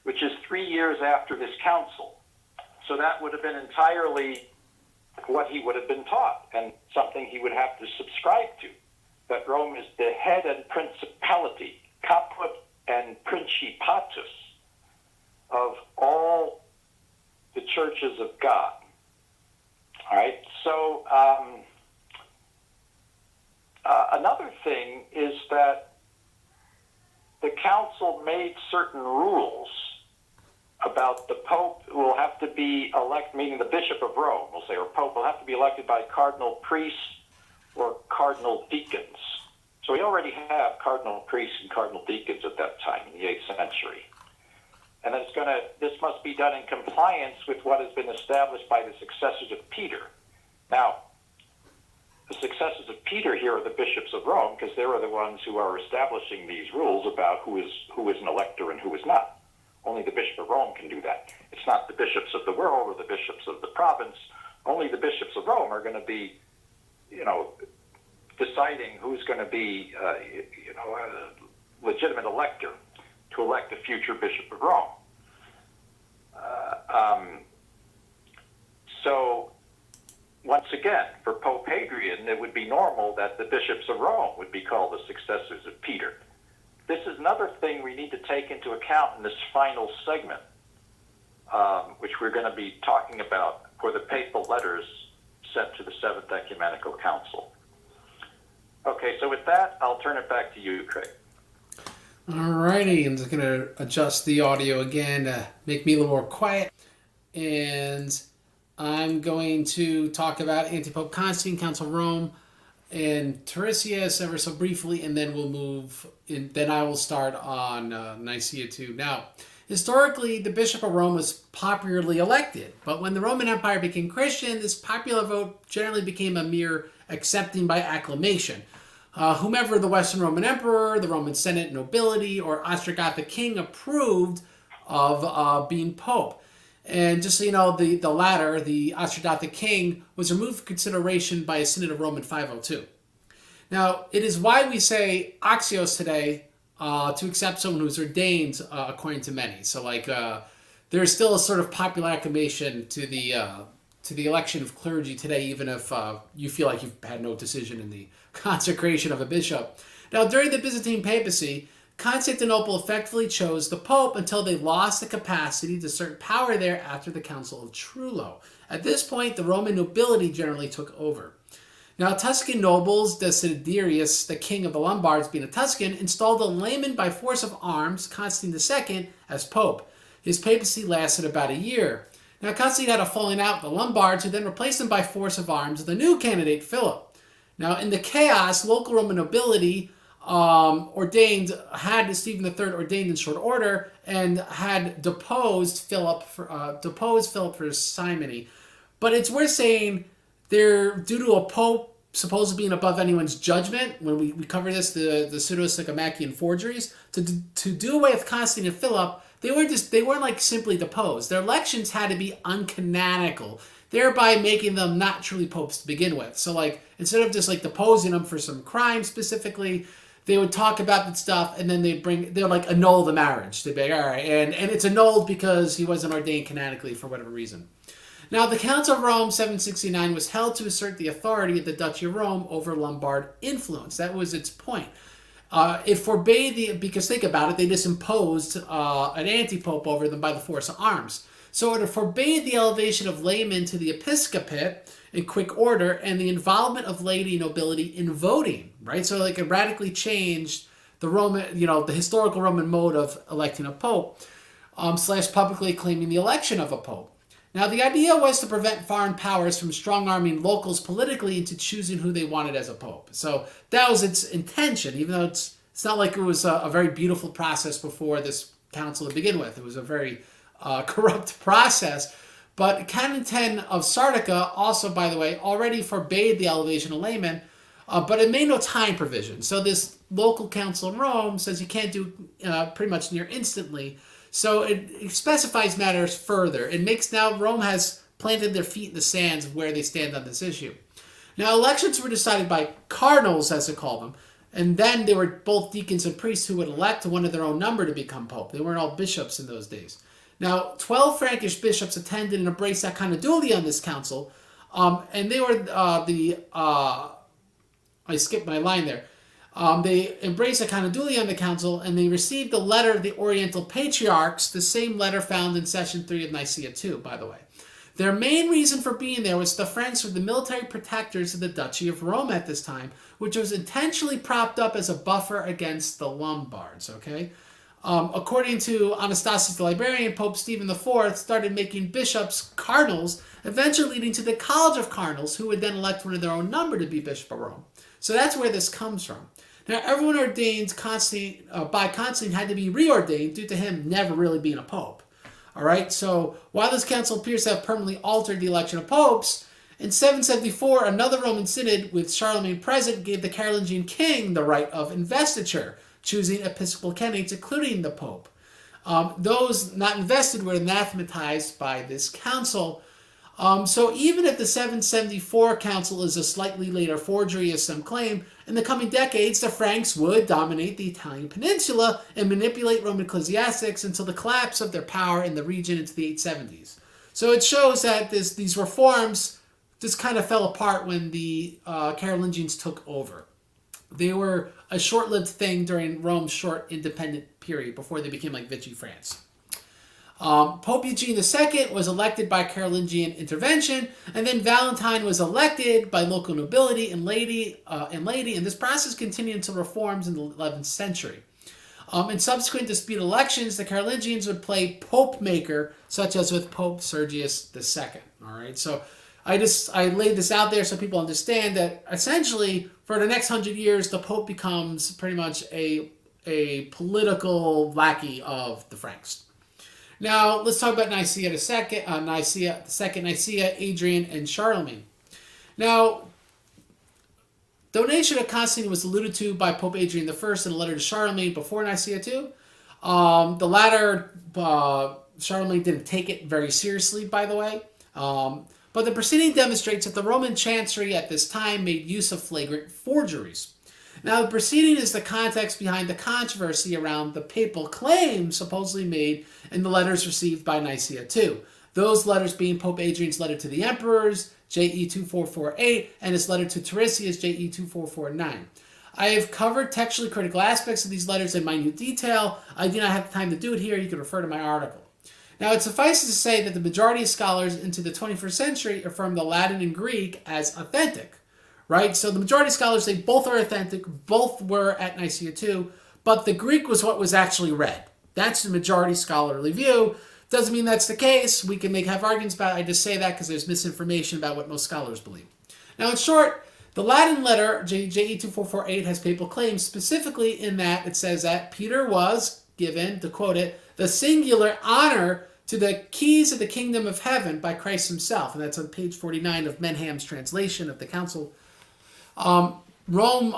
which is 3 years after this council. So that would have been entirely what he would have been taught, and something he would have to subscribe to, that Rome is the head and principality, caput and principatus, of all the churches of God. All right, so another thing is that the council made certain rules about the Pope who will have to be elected, meaning the Bishop of Rome, we'll say, or Pope, will have to be elected by cardinal priests or cardinal deacons. So we already have cardinal priests and cardinal deacons at that time in the 8th century. And then this must be done in compliance with what has been established by the successors of Peter. Now, the successors of Peter here are the bishops of Rome, because they are the ones who are establishing these rules about who is an elector and who is not. Only the Bishop of Rome can do that. It's not the bishops of the world or the bishops of the province. Only the bishops of Rome are going to be, deciding who's going to be, a legitimate elector to elect the future Bishop of Rome. So, once again, for Pope Hadrian, it would be normal that the bishops of Rome would be called the successors of Peter. This is another thing we need to take into account in this final segment, which we're going to be talking about for the papal letters sent to the Seventh Ecumenical Council. Okay, so with that, I'll turn it back to you, Craig. Alrighty, I'm just going to adjust the audio again to make me a little more quiet. And I'm going to talk about Antipope Constantine, Council of Rome, and Tiresias ever so briefly, and then we'll move in. Then I will start on Nicaea II. Now, historically, the Bishop of Rome was popularly elected, but when the Roman Empire became Christian, this popular vote generally became a mere accepting by acclamation. Whomever the Western Roman Emperor, the Roman Senate nobility, or Ostrogothic king approved of being Pope. And just so you know, the latter, the Ostrogothic king, was removed from consideration by a Synod of Rome in 502. Now, it is why we say axios today to accept someone who's ordained according to many. So, there's still a sort of popular acclamation to the election of clergy today, even if you feel like you've had no decision in the consecration of a bishop. Now, during the Byzantine papacy, Constantinople effectively chose the Pope until they lost the capacity to assert power there after the Council of Trullo. At this point, the Roman nobility generally took over. Now, Tuscan nobles, Desiderius, the king of the Lombards, being a Tuscan, installed a layman by force of arms, Constantine II, as Pope. His papacy lasted about a year. Now, Constantine had a falling out with the Lombards, who then replaced him by force of arms with the new candidate, Philip. Now, in the chaos, local Roman nobility had Stephen III ordained in short order and had deposed Philip for his simony. But it's worth saying they're due to a pope supposedly being above anyone's judgment. When we cover this, the pseudo-Sycomachian forgeries, to do away with Constantine and Philip, they weren't like simply deposed. Their elections had to be uncanonical, thereby making them not truly popes to begin with. So instead of just deposing them for some crime specifically, they would talk about that stuff, and then they'll annul the marriage. They'd be like, all right, and it's annulled because he wasn't ordained canonically for whatever reason. Now, the Council of Rome 769 was held to assert the authority of the Duchy of Rome over Lombard influence. That was its point. It forbade because think about it, they just imposed an antipope over them by the force of arms. So it forbade the elevation of laymen to the episcopate in quick order and the involvement of laity nobility in voting, right? So it radically changed the Roman, the historical Roman mode of electing a pope, / publicly claiming the election of a pope. Now, the idea was to prevent foreign powers from strong-arming locals politically into choosing who they wanted as a pope. So that was its intention, even though it's not like it was a very beautiful process before this council to begin with. It was a very corrupt process. But Canon 10 of Sardica also, by the way, already forbade the elevation of laymen, but it made no time provision. So this local council in Rome says you can't do pretty much near instantly. So it specifies matters further. It makes now Rome has planted their feet in the sands of where they stand on this issue. Now, elections were decided by cardinals, as they call them, and then they were both deacons and priests who would elect one of their own number to become pope. They weren't all bishops in those days. Now, 12 Frankish bishops attended and embraced Iconoclasm on this council, and they were I skipped my line there. They embraced Iconoclasm on the council, and they received the letter of the Oriental Patriarchs, the same letter found in Session 3 of Nicaea II, by the way. Their main reason for being there was the Franks were the military protectors of the Duchy of Rome at this time, which was intentionally propped up as a buffer against the Lombards, okay? According to Anastasius the Librarian, Pope Stephen IV started making bishops cardinals, eventually leading to the College of Cardinals, who would then elect one of their own number to be Bishop of Rome. So that's where this comes from. Now, everyone ordained by Constantine had to be reordained due to him never really being a pope. All right, so while this council appears to have permanently altered the election of popes, in 774, another Roman synod with Charlemagne present gave the Carolingian king the right of investiture, choosing episcopal candidates, including the pope. Those not invested were anathematized by this council. So even if the 774 council is a slightly later forgery, as some claim, in the coming decades, the Franks would dominate the Italian peninsula and manipulate Roman ecclesiastics until the collapse of their power in the region into the 870s. So it shows that these reforms just kind of fell apart when the Carolingians took over. They were a short-lived thing during Rome's short independent period before they became like Vichy France. Pope Eugene II was elected by Carolingian intervention, and then Valentine was elected by local nobility and laity, and this process continued until reforms in the 11th century. In subsequent disputed elections, the Carolingians would play pope maker, such as with Pope Sergius II. All right, so I laid this out there so people understand that essentially for the next 100 years, the Pope becomes pretty much a political lackey of the Franks. Now, let's talk about Nicaea, Adrian, and Charlemagne. Now, donation of Constantine was alluded to by Pope Adrian I in a letter to Charlemagne before Nicaea II. The latter, Charlemagne didn't take it very seriously, by the way. But the proceeding demonstrates that the Roman chancery at this time made use of flagrant forgeries. Now, the proceeding is the context behind the controversy around the papal claims supposedly made in the letters received by Nicaea II. Those letters being Pope Adrian's letter to the emperors, JE 2448, and his letter to Tarisius, JE 2449. I have covered textually critical aspects of these letters in minute detail. I do not have the time to do it here. You can refer to my article. Now, it suffices to say that the majority of scholars into the 21st century affirm the Latin and Greek as authentic. Right? So the majority of scholars say both are authentic, both were at Nicaea II, but the Greek was what was actually read. That's the majority scholarly view. Doesn't mean that's the case. We can have arguments about it. I just say that because there's misinformation about what most scholars believe. Now, in short, the Latin letter, JE 2448, has papal claims, specifically in that it says that Peter was given, to quote it, the singular honor to the keys of the kingdom of heaven by Christ himself. And that's on page 49 of Menham's translation of the council. Rome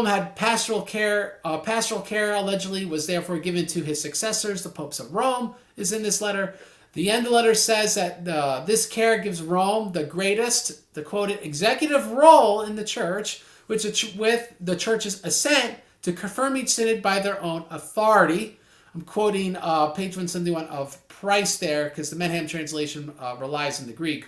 had pastoral care. Pastoral care allegedly was therefore given to his successors, the popes of Rome, is in this letter. The end of the letter says that this care gives Rome the greatest, the quoted, executive role in the church, with the church's assent to confirm each synod by their own authority. I'm quoting page 171 of Price there, because the Menham translation relies on the Greek.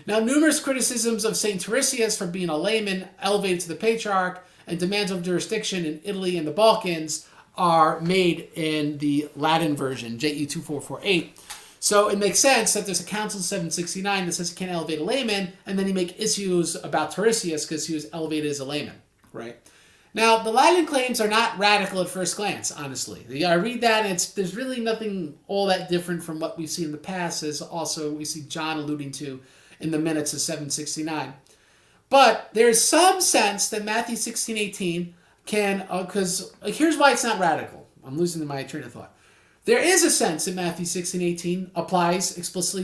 Now, numerous criticisms of St. Tarisius for being a layman elevated to the patriarch and demands of jurisdiction in Italy and the Balkans are made in the Latin version, JE 2448. So it makes sense that there's a council in 769 that says you can't elevate a layman, and then you make issues about Tarisius because he was elevated as a layman, right? Now, the Latin claims are not radical at first glance, honestly. I read that, and there's really nothing all that different from what we've seen in the past, as also we see John alluding to in the minutes of 769. But there's some sense that Matthew 16:18 can, because here's why it's not radical. I'm losing my train of thought. There is a sense that Matthew 16:18 applies specifically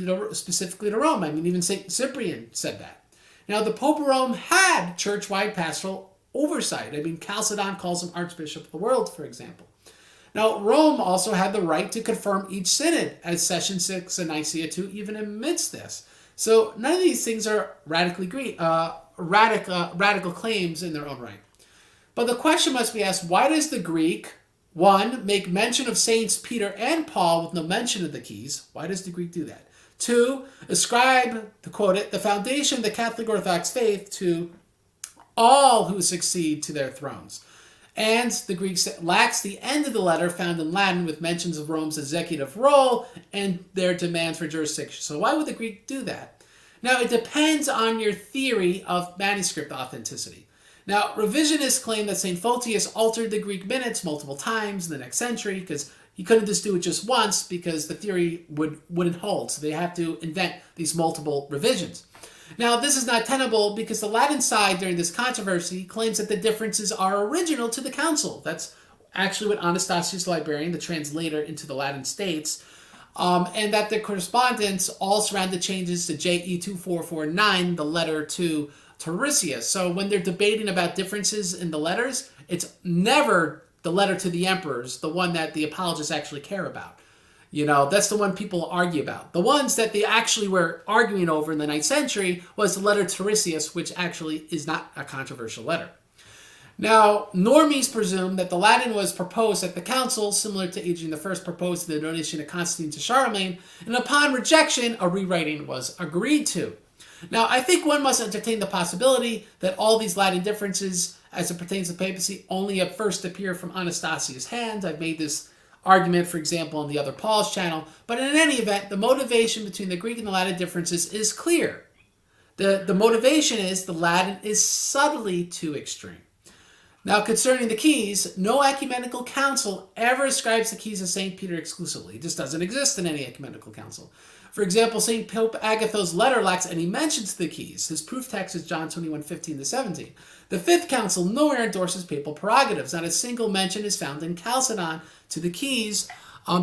to Rome. I mean, even St. Cyprian said that. Now, the Pope of Rome had church-wide pastoral oversight. I mean, Chalcedon calls him Archbishop of the world, for example. Now, Rome also had the right to confirm each synod, as Session 6 and Nicaea II even admits this. So none of these things are radical claims in their own right. But the question must be asked, why does the Greek, one, make mention of Saints Peter and Paul with no mention of the keys? Why does the Greek do that? Two, ascribe, to quote it, the foundation of the Catholic Orthodox faith to all who succeed to their thrones. And the Greek lacks the end of the letter found in Latin with mentions of Rome's executive role and their demands for jurisdiction. So why would the Greek do that? Now, it depends on your theory of manuscript authenticity. Now, revisionists claim that St. Photius altered the Greek minutes multiple times in the next century because he couldn't just do it just once because the theory wouldn't hold. So they have to invent these multiple revisions. Now, this is not tenable because the Latin side during this controversy claims that the differences are original to the council. That's actually what Anastasius the Librarian, the translator into the Latin, states, and that the correspondence all surround the changes to JE 2449, the letter to Tarisius. So when they're debating about differences in the letters, it's never the letter to the emperors, the one that the apologists actually care about. You know, that's the one people argue about. The ones that they actually were arguing over in the 9th century was the letter to Tarisius, which actually is not a controversial letter. Now, normies presume that the Latin was proposed at the council, similar to Adrian I proposed the donation of Constantine to Charlemagne, and upon rejection, a rewriting was agreed to. Now, I think one must entertain the possibility that all these Latin differences, as it pertains to papacy, only at first appear from Anastasius' hand. I've made this argument, for example, on the other Paul's channel. But in any event, the motivation between the Greek and the Latin differences is clear. The motivation is the Latin is subtly too extreme. Now, concerning the keys, no ecumenical council ever ascribes the keys to St. Peter exclusively. It just doesn't exist in any ecumenical council. For example, St. Pope Agatho's letter lacks any mentions to the keys. His proof text is John 21:15-17. The Fifth Council nowhere endorses papal prerogatives. Not a single mention is found in Chalcedon to the keys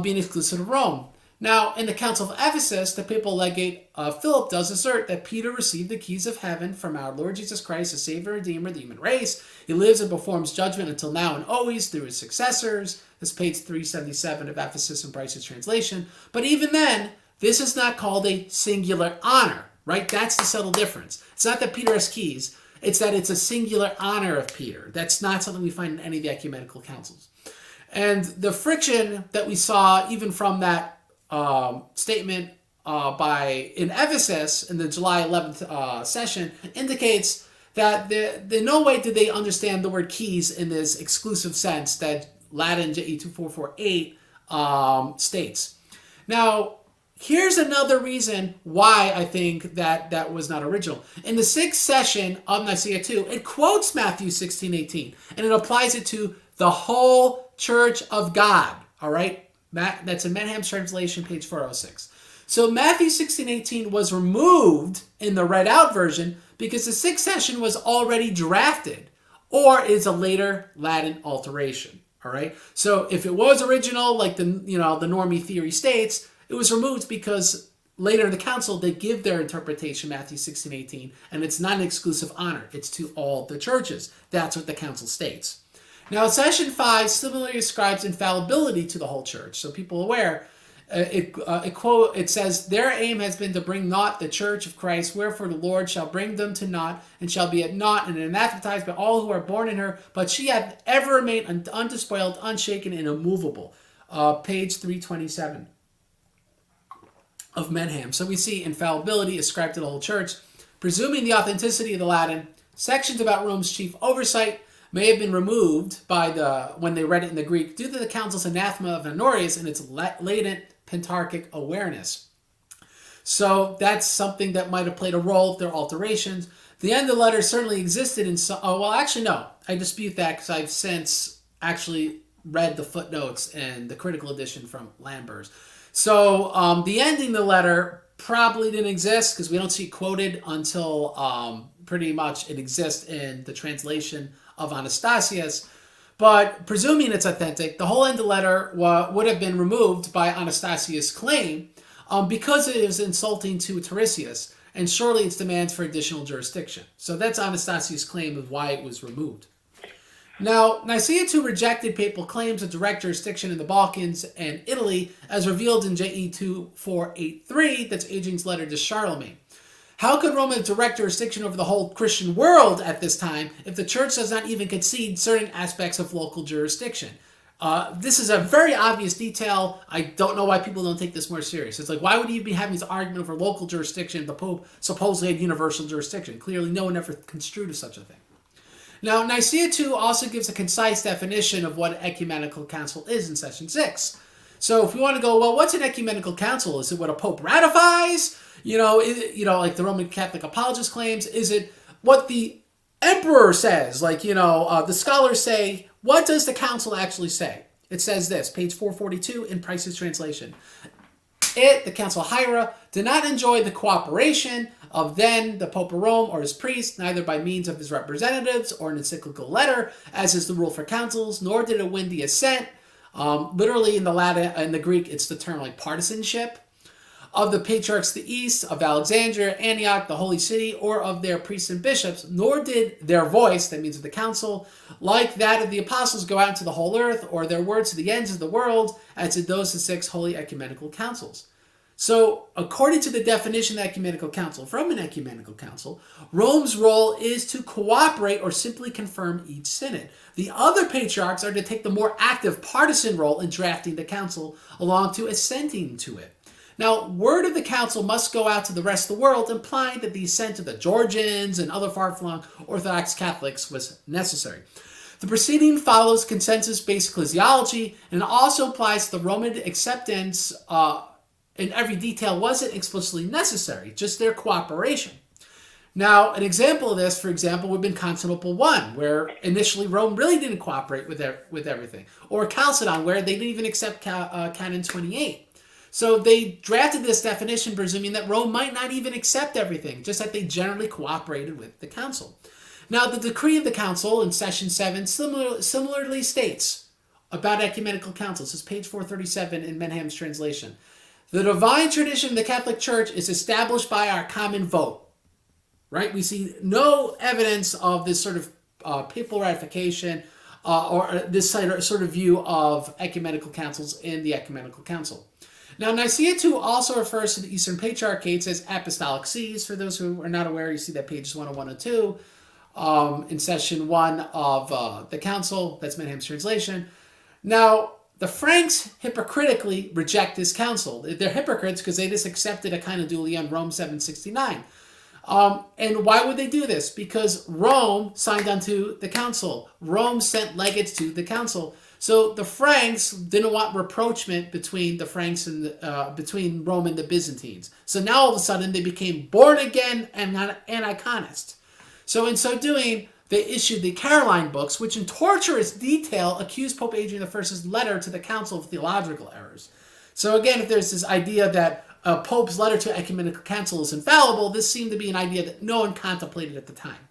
being exclusive of Rome. Now, in the Council of Ephesus, the papal legate Philip does assert that Peter received the keys of heaven from our Lord Jesus Christ, the Savior and Redeemer of the human race. He lives and performs judgment until now and always through his successors. That's page 377 of Ephesus and Bryce's translation. But even then, this is not called a singular honor, right? That's the subtle difference. It's not that Peter has keys. It's that it's a singular honor of Peter. That's not something we find in any of the ecumenical councils. And the friction that we saw even from that statement in Ephesus in the July 11th session indicates that in no way did they understand the word keys in this exclusive sense that Latin JE 2448 states. Now, here's another reason why I think that was not original. In the 6th session of Nicaea II, it quotes Matthew 16:18, and it applies it to the whole Church of God, all right? That's in Menham's translation, page 406. So Matthew 16:18 was removed in the read out version because the 6th session was already drafted, or is a later Latin alteration. All right. So if it was original, like the normie theory states, it was removed because later in the council they give their interpretation, Matthew 16:18, and it's not an exclusive honor. It's to all the churches. That's what the council states. Now, Session 5 similarly ascribes infallibility to the whole church. So people aware, it says, their aim has been to bring naught the church of Christ, wherefore the Lord shall bring them to naught, and shall be at naught and anathematized by all who are born in her, but she hath ever remained undespoiled, unshaken, and immovable. Page 327 of Menham. So we see infallibility ascribed to the whole church. Presuming the authenticity of the Latin, sections about Rome's chief oversight may have been removed when they read it in the Greek due to the council's anathema of Honorius and its latent pentarchic awareness. So that's something that might have played a role if there are alterations. The end of the letter certainly existed in some... Oh, well, actually, no. I dispute that because I've since actually read the footnotes and the critical edition from Lambers. So the ending of the letter probably didn't exist because we don't see it quoted until pretty much it exists in the translation of Anastasius. But presuming it's authentic, the whole end of the letter would have been removed by Anastasius' claim because it is insulting to Tiresias, and surely its demands for additional jurisdiction. So that's Anastasius' claim of why it was removed. Now, Nicaea II rejected papal claims of direct jurisdiction in the Balkans and Italy, as revealed in JE 2483, that's Hadrian's letter to Charlemagne. How could Rome have direct jurisdiction over the whole Christian world at this time if the church does not even concede certain aspects of local jurisdiction? This is a very obvious detail. I don't know why people don't take this more serious. It's like, why would you be having this argument over local jurisdiction if the Pope supposedly had universal jurisdiction? Clearly, no one ever construed as such a thing. Now, Nicaea II also gives a concise definition of what an ecumenical council is in Session 6. So if we want to go, well, what's an ecumenical council? Is it what a Pope ratifies? Like the Roman Catholic apologist claims? Is it what the emperor says? The scholars say, what does the council actually say? It says this, page 442 in Price's translation. The Council of Hiera, did not enjoy the cooperation of then the Pope of Rome or his priests, neither by means of his representatives or an encyclical letter, as is the rule for councils, nor did it win the assent. Literally in the Latin, in the Greek, it's the term like partisanship of the patriarchs of the East, of Alexandria, Antioch, the Holy City, or of their priests and bishops, nor did their voice, that means of the council, like that of the apostles, go out into the whole earth, or their words to the ends of the world, as did those of 6 holy ecumenical councils. So, according to the definition of the ecumenical council, from an ecumenical council, Rome's role is to cooperate or simply confirm each synod. The other patriarchs are to take the more active partisan role in drafting the council, along to assenting to it. Now, word of the council must go out to the rest of the world, implying that the assent of the Georgians and other far-flung Orthodox Catholics was necessary. The proceeding follows consensus-based ecclesiology and also applies to the Roman acceptance in every detail wasn't explicitly necessary, just their cooperation. Now, an example of this, for example, would have been Constantinople I, where initially Rome really didn't cooperate with everything. Or Chalcedon, where they didn't even accept Canon 28. So they drafted this definition presuming that Rome might not even accept everything, just that they generally cooperated with the council. Now, the decree of the council in session 7 similarly states about ecumenical councils. This is page 437 in Menham's translation. The divine tradition of the Catholic Church is established by our common vote. Right? We see no evidence of this sort of papal ratification or this sort of view of ecumenical councils in the Ecumenical Council. Now, Nicaea II also refers to the Eastern Patriarchates as apostolic sees. For those who are not aware, you see that pages 101 and 102 in session 1 of the council. That's Menham's translation. Now, the Franks hypocritically reject this council. They're hypocrites because they just accepted a kind of dulia in Rome 769. And why would they do this? Because Rome signed onto the council. Rome sent legates to the council. So the Franks didn't want rapprochement between the Franks and between Rome and the Byzantines. So now all of a sudden they became born again and Iconists. So in so doing, they issued the Caroline books, which in torturous detail accused Pope Adrian I's letter to the council of theological errors. So again, if there's this idea that Pope's letter to Ecumenical Council is infallible, this seemed to be an idea that no one contemplated at the time.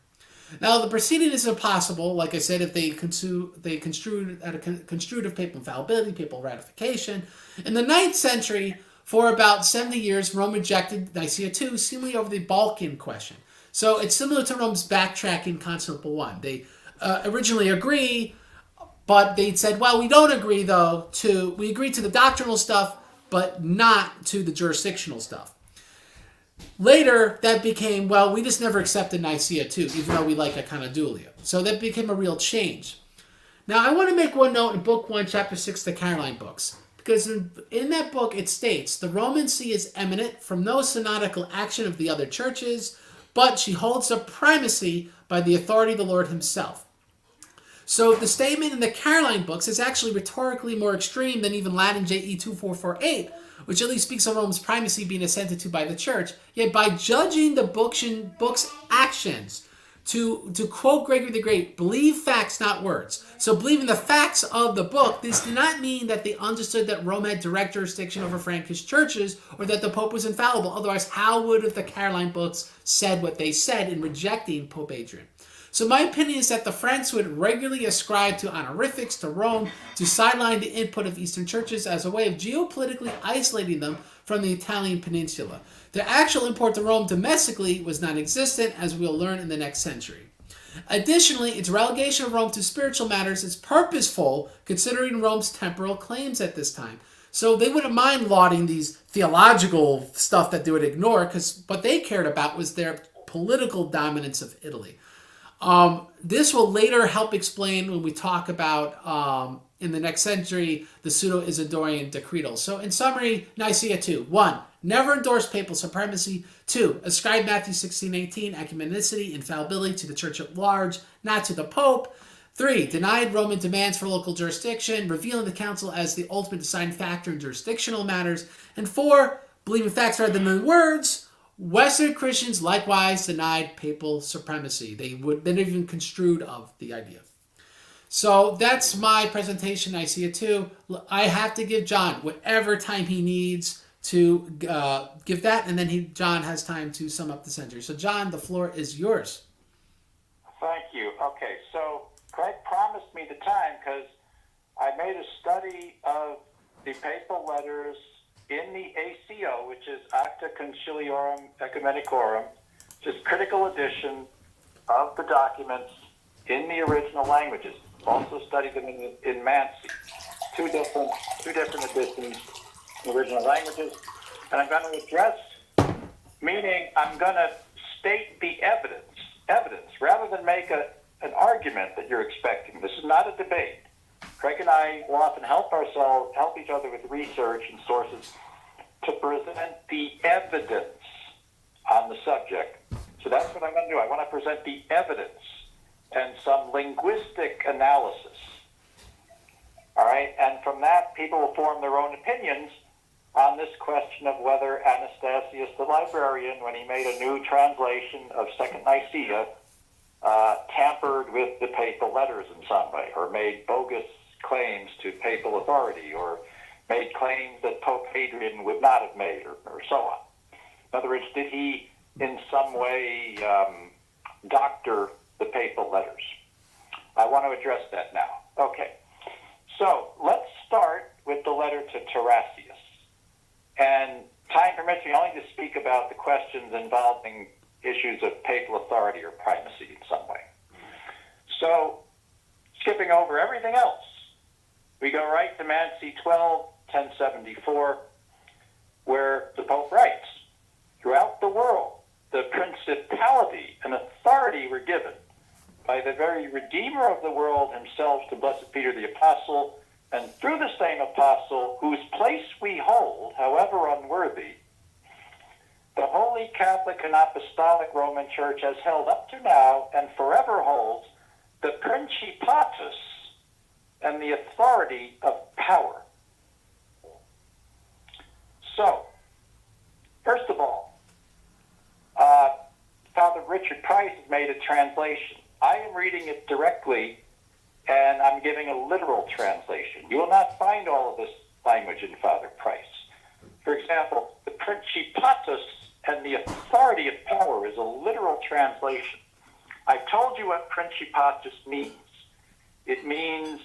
Now, the proceeding is impossible, like I said, if they construed of papal infallibility, papal ratification. In the 9th century, for about 70 years, Rome rejected Nicaea II, seemingly over the Balkan question. So it's similar to Rome's backtracking Constantinople I. They originally agree, but they said, well, we don't agree, though, we agree to the doctrinal stuff, but not to the jurisdictional stuff. Later, that became, well, we just never accepted Nicaea II, even though we like Iconoclasm. So that became a real change. Now, I want to make one note in Book 1, Chapter 6, the Caroline books, because in that book it states, the Roman See is eminent from no synodical action of the other churches, but she holds the primacy by the authority of the Lord himself. So the statement in the Caroline books is actually rhetorically more extreme than even Latin JE 2448, which at least speaks of Rome's primacy being assented to by the church. Yet by judging the book's actions, to quote Gregory the Great, believe facts, not words. So believing the facts of the book, this did not mean that they understood that Rome had direct jurisdiction over Frankish churches or that the Pope was infallible. Otherwise, how would have the Caroline books said what they said in rejecting Pope Adrian? So my opinion is that the Franks would regularly ascribe to honorifics to Rome to sideline the input of Eastern churches as a way of geopolitically isolating them from the Italian peninsula. Their actual import to Rome domestically was non-existent, as we'll learn in the next century. Additionally, its relegation of Rome to spiritual matters is purposeful, considering Rome's temporal claims at this time. So they wouldn't mind lauding these theological stuff that they would ignore, because what they cared about was their political dominance of Italy. This will later help explain when we talk about, in the next century, the Pseudo-Isidorian decretals. So in summary, Nicaea II. 1. Never endorsed papal supremacy. 2. Ascribed Matthew 16:18, ecumenicity, infallibility to the church at large, not to the Pope. 3. Denied Roman demands for local jurisdiction, revealing the council as the ultimate deciding factor in jurisdictional matters. And 4. Believing facts rather than words. Western Christians likewise denied papal supremacy. They didn't even construed of the idea. So that's my presentation, Nicaea II. I have to give John whatever time he needs to give that, and then John has time to sum up the century. So John, the floor is yours. Thank you. Okay, so Craig promised me the time because I made a study of the papal letters in the ACO, which is Acta Conciliorum Ecumenicorum, which is critical edition of the documents in the original languages. Also studied them in Mansi. Two different editions in original languages. And I'm going to address, meaning I'm going to state the evidence, rather than make an argument that you're expecting. This is not a debate. Craig and I will often help each other with research and sources to present the evidence on the subject. So that's what I'm going to do. I want to present the evidence. and some linguistic analysis. All right, and from that, people will form their own opinions on this question of whether Anastasius the librarian, when he made a new translation of Second Nicaea, tampered with the papal letters in some way, or made bogus claims to papal authority, or made claims that Pope Hadrian would not have made, or so on. In other words, did he in some way doctor the papal letters? I want to address that now. Okay, so let's start with the letter to Tarasius. And time permits me only to speak about the questions involving issues of papal authority or primacy in some way. So, skipping over everything else, we go right to Mansi 12, 1074, where the Pope writes, "Throughout the world, the principality and authority were given by the very Redeemer of the world himself to Blessed Peter the Apostle, and through the same Apostle, whose place we hold, however unworthy, the Holy Catholic and Apostolic Roman Church has held up to now and forever holds the Principatus and the authority of power." So, first of all, Father Richard Price has made a translation. I am reading it directly, and I'm giving a literal translation. You will not find all of this language in Father Price. For example, the Principatus and the authority of power is a literal translation. I've told you what Principatus means. It means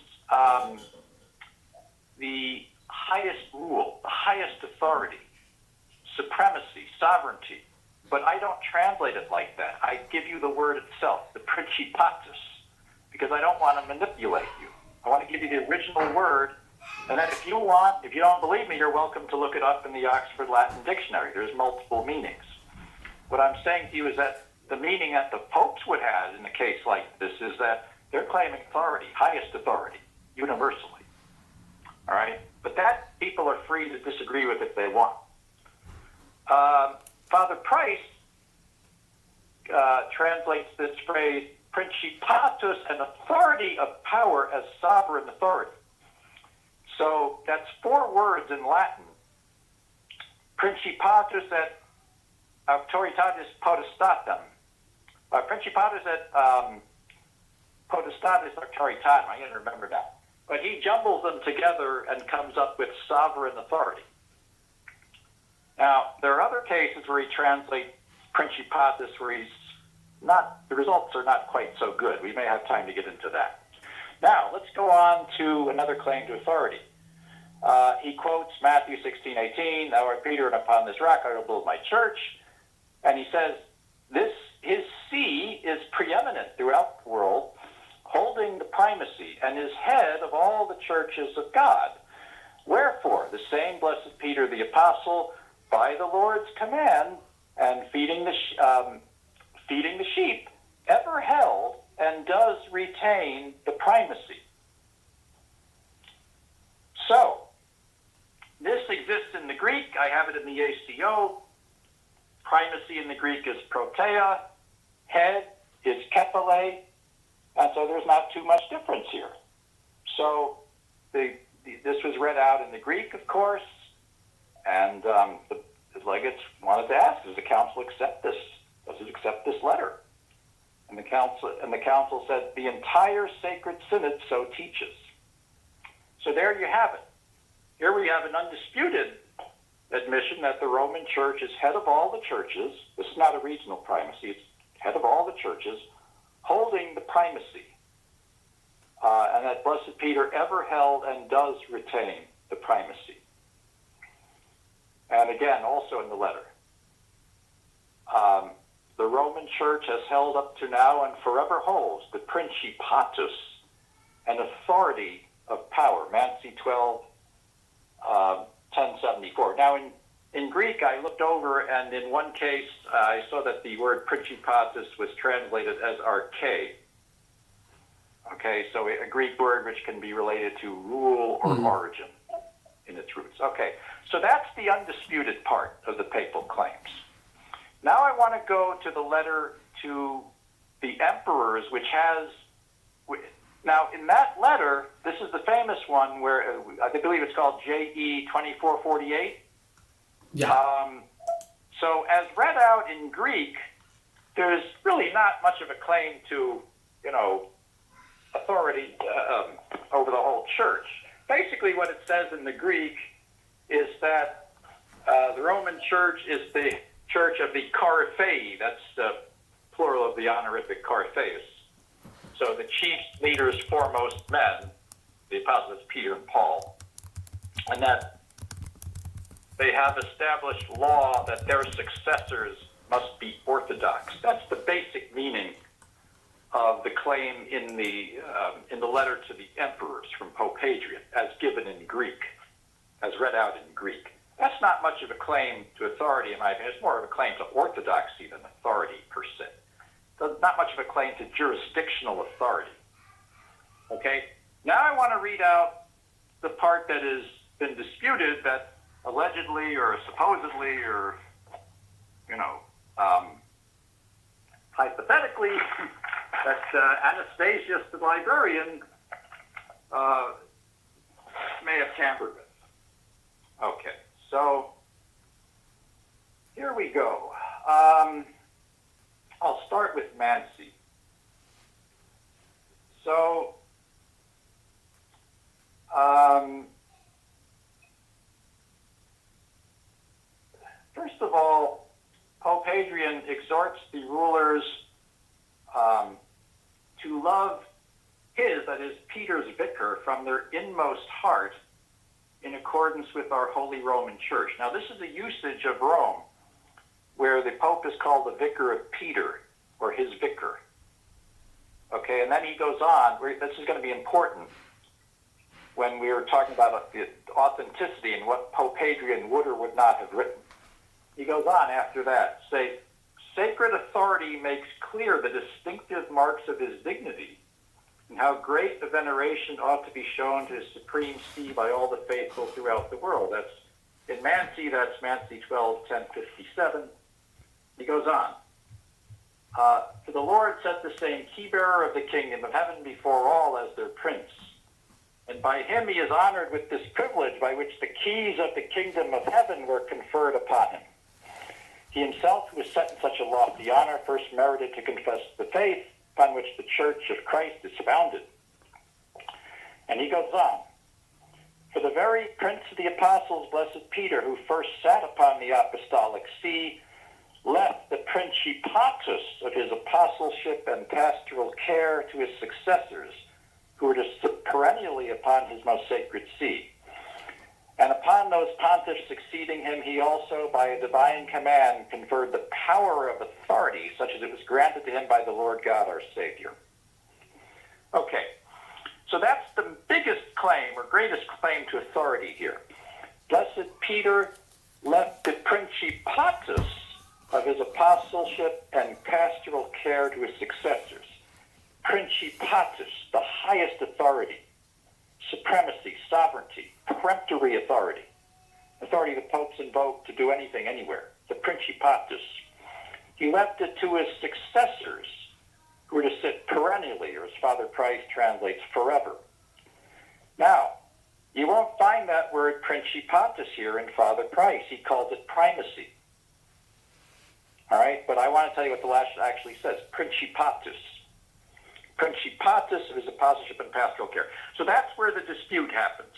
the highest rule, the highest authority, supremacy, sovereignty. But I don't translate it like that. I give you the word itself, the Principatus, because I don't want to manipulate you. I want to give you the original word, and then if you don't believe me, you're welcome to look it up in the Oxford Latin Dictionary. There's multiple meanings. What I'm saying to you is that the meaning that the popes would have in a case like this is that they're claiming authority, highest authority, universally. All right? But that people are free to disagree with if they want. Father Price translates this phrase, Principatus, and authority of power, as sovereign authority. So that's 4 words in Latin. Principatus et auctoritatis potestatem. Principatus et potestatis auctoritatem. I can't remember now. But he jumbles them together and comes up with sovereign authority. Now, there are other cases where he translates Principatus where the results are not quite so good. We may have time to get into that. Now, let's go on to another claim to authority. He quotes Matthew 16:18, "Thou art Peter, and upon this rock I will build my church." And he says, his see is preeminent throughout the world, holding the primacy, and is head of all the churches of God. Wherefore, the same Blessed Peter the Apostle, by the Lord's command, and feeding the sheep, ever held and does retain the primacy. So, this exists in the Greek. I have it in the ACO. Primacy in the Greek is protea. Head is kephale. And so there's not too much difference here. So, this was read out in the Greek, of course. And the legates wanted to ask, does the council accept this? Does it accept this letter? And the council said, the entire sacred synod so teaches. So there you have it. Here we have an undisputed admission that the Roman Church is head of all the churches. This is not a regional primacy. It's head of all the churches, holding the primacy. And that Blessed Peter ever held and does retain the primacy. And again, also in the letter, the Roman Church has held up to now and forever holds the Principatus and authority of power. Mansi 12, 1074. Now, in Greek, I looked over, and in one case, I saw that the word Principatus was translated as arche. Okay, so a Greek word which can be related to rule or origin in its roots. Okay, so that's the undisputed part of the papal claims. Now I want to go to the letter to the emperors, which has, now in that letter, this is the famous one where I believe it's called JE 2448. Yeah. So as read out in Greek, there's really not much of a claim to, authority over the whole church. Basically what it says in the Greek is that the Roman Church is the church of the Coryphei. That's the plural of the honorific Coryphaeus. So the chief leaders, foremost men, the apostles Peter and Paul, and that they have established law that their successors must be Orthodox. That's the basic meaning of the claim in the letter to the emperors from Pope Hadrian, as given in Greek, as read out in Greek. That's not much of a claim to authority, in my opinion. It's more of a claim to orthodoxy than authority per se. Not much of a claim to jurisdictional authority. Okay? Now I want to read out the part that has been disputed, that allegedly or supposedly or, hypothetically, that Anastasius the librarian may have tampered with. Okay, so here we go. I'll start with Mansi. So, first of all, Pope Hadrian exhorts the rulers to love that is Peter's vicar, from their inmost heart in accordance with our Holy Roman Church. Now, this is a usage of Rome, where the Pope is called the vicar of Peter, or his vicar. Okay, and then he goes on, this is going to be important when we were talking about the authenticity and what Pope Hadrian would or would not have written. He goes on after that, say, sacred authority makes clear the distinctive marks of his dignity, and how great a veneration ought to be shown to his supreme see by all the faithful throughout the world. That's in Mansi, that's Mansi 12:1057. He goes on. For the Lord set the same key-bearer of the kingdom of heaven before all as their prince. And by him he is honored with this privilege by which the keys of the kingdom of heaven were conferred upon him. He himself, who was set in such a lofty honor, first merited to confess the faith upon which the Church of Christ is founded. And he goes on. For the very Prince of the Apostles, blessed Peter, who first sat upon the apostolic see, left the principatus of his apostleship and pastoral care to his successors, who were to sit perennially upon his most sacred see. And upon those pontiffs succeeding him, he also, by a divine command, conferred the power of authority, such as it was granted to him by the Lord God, our Savior. Okay, so that's the biggest claim, or greatest claim to authority here. Blessed Peter left the principatus of his apostleship and pastoral care to his successors. Principatus, the highest authority, supremacy, sovereignty, peremptory authority the popes invoke to do anything, anywhere, the principatus. He left it to his successors, who were to sit perennially, or as Father Price translates, forever. Now, you won't find that word principatus here in Father Price. He calls it primacy. All right, but I want to tell you what the Latin actually says, principatus. Principatus of his apostleship and pastoral care. So that's where the dispute happens.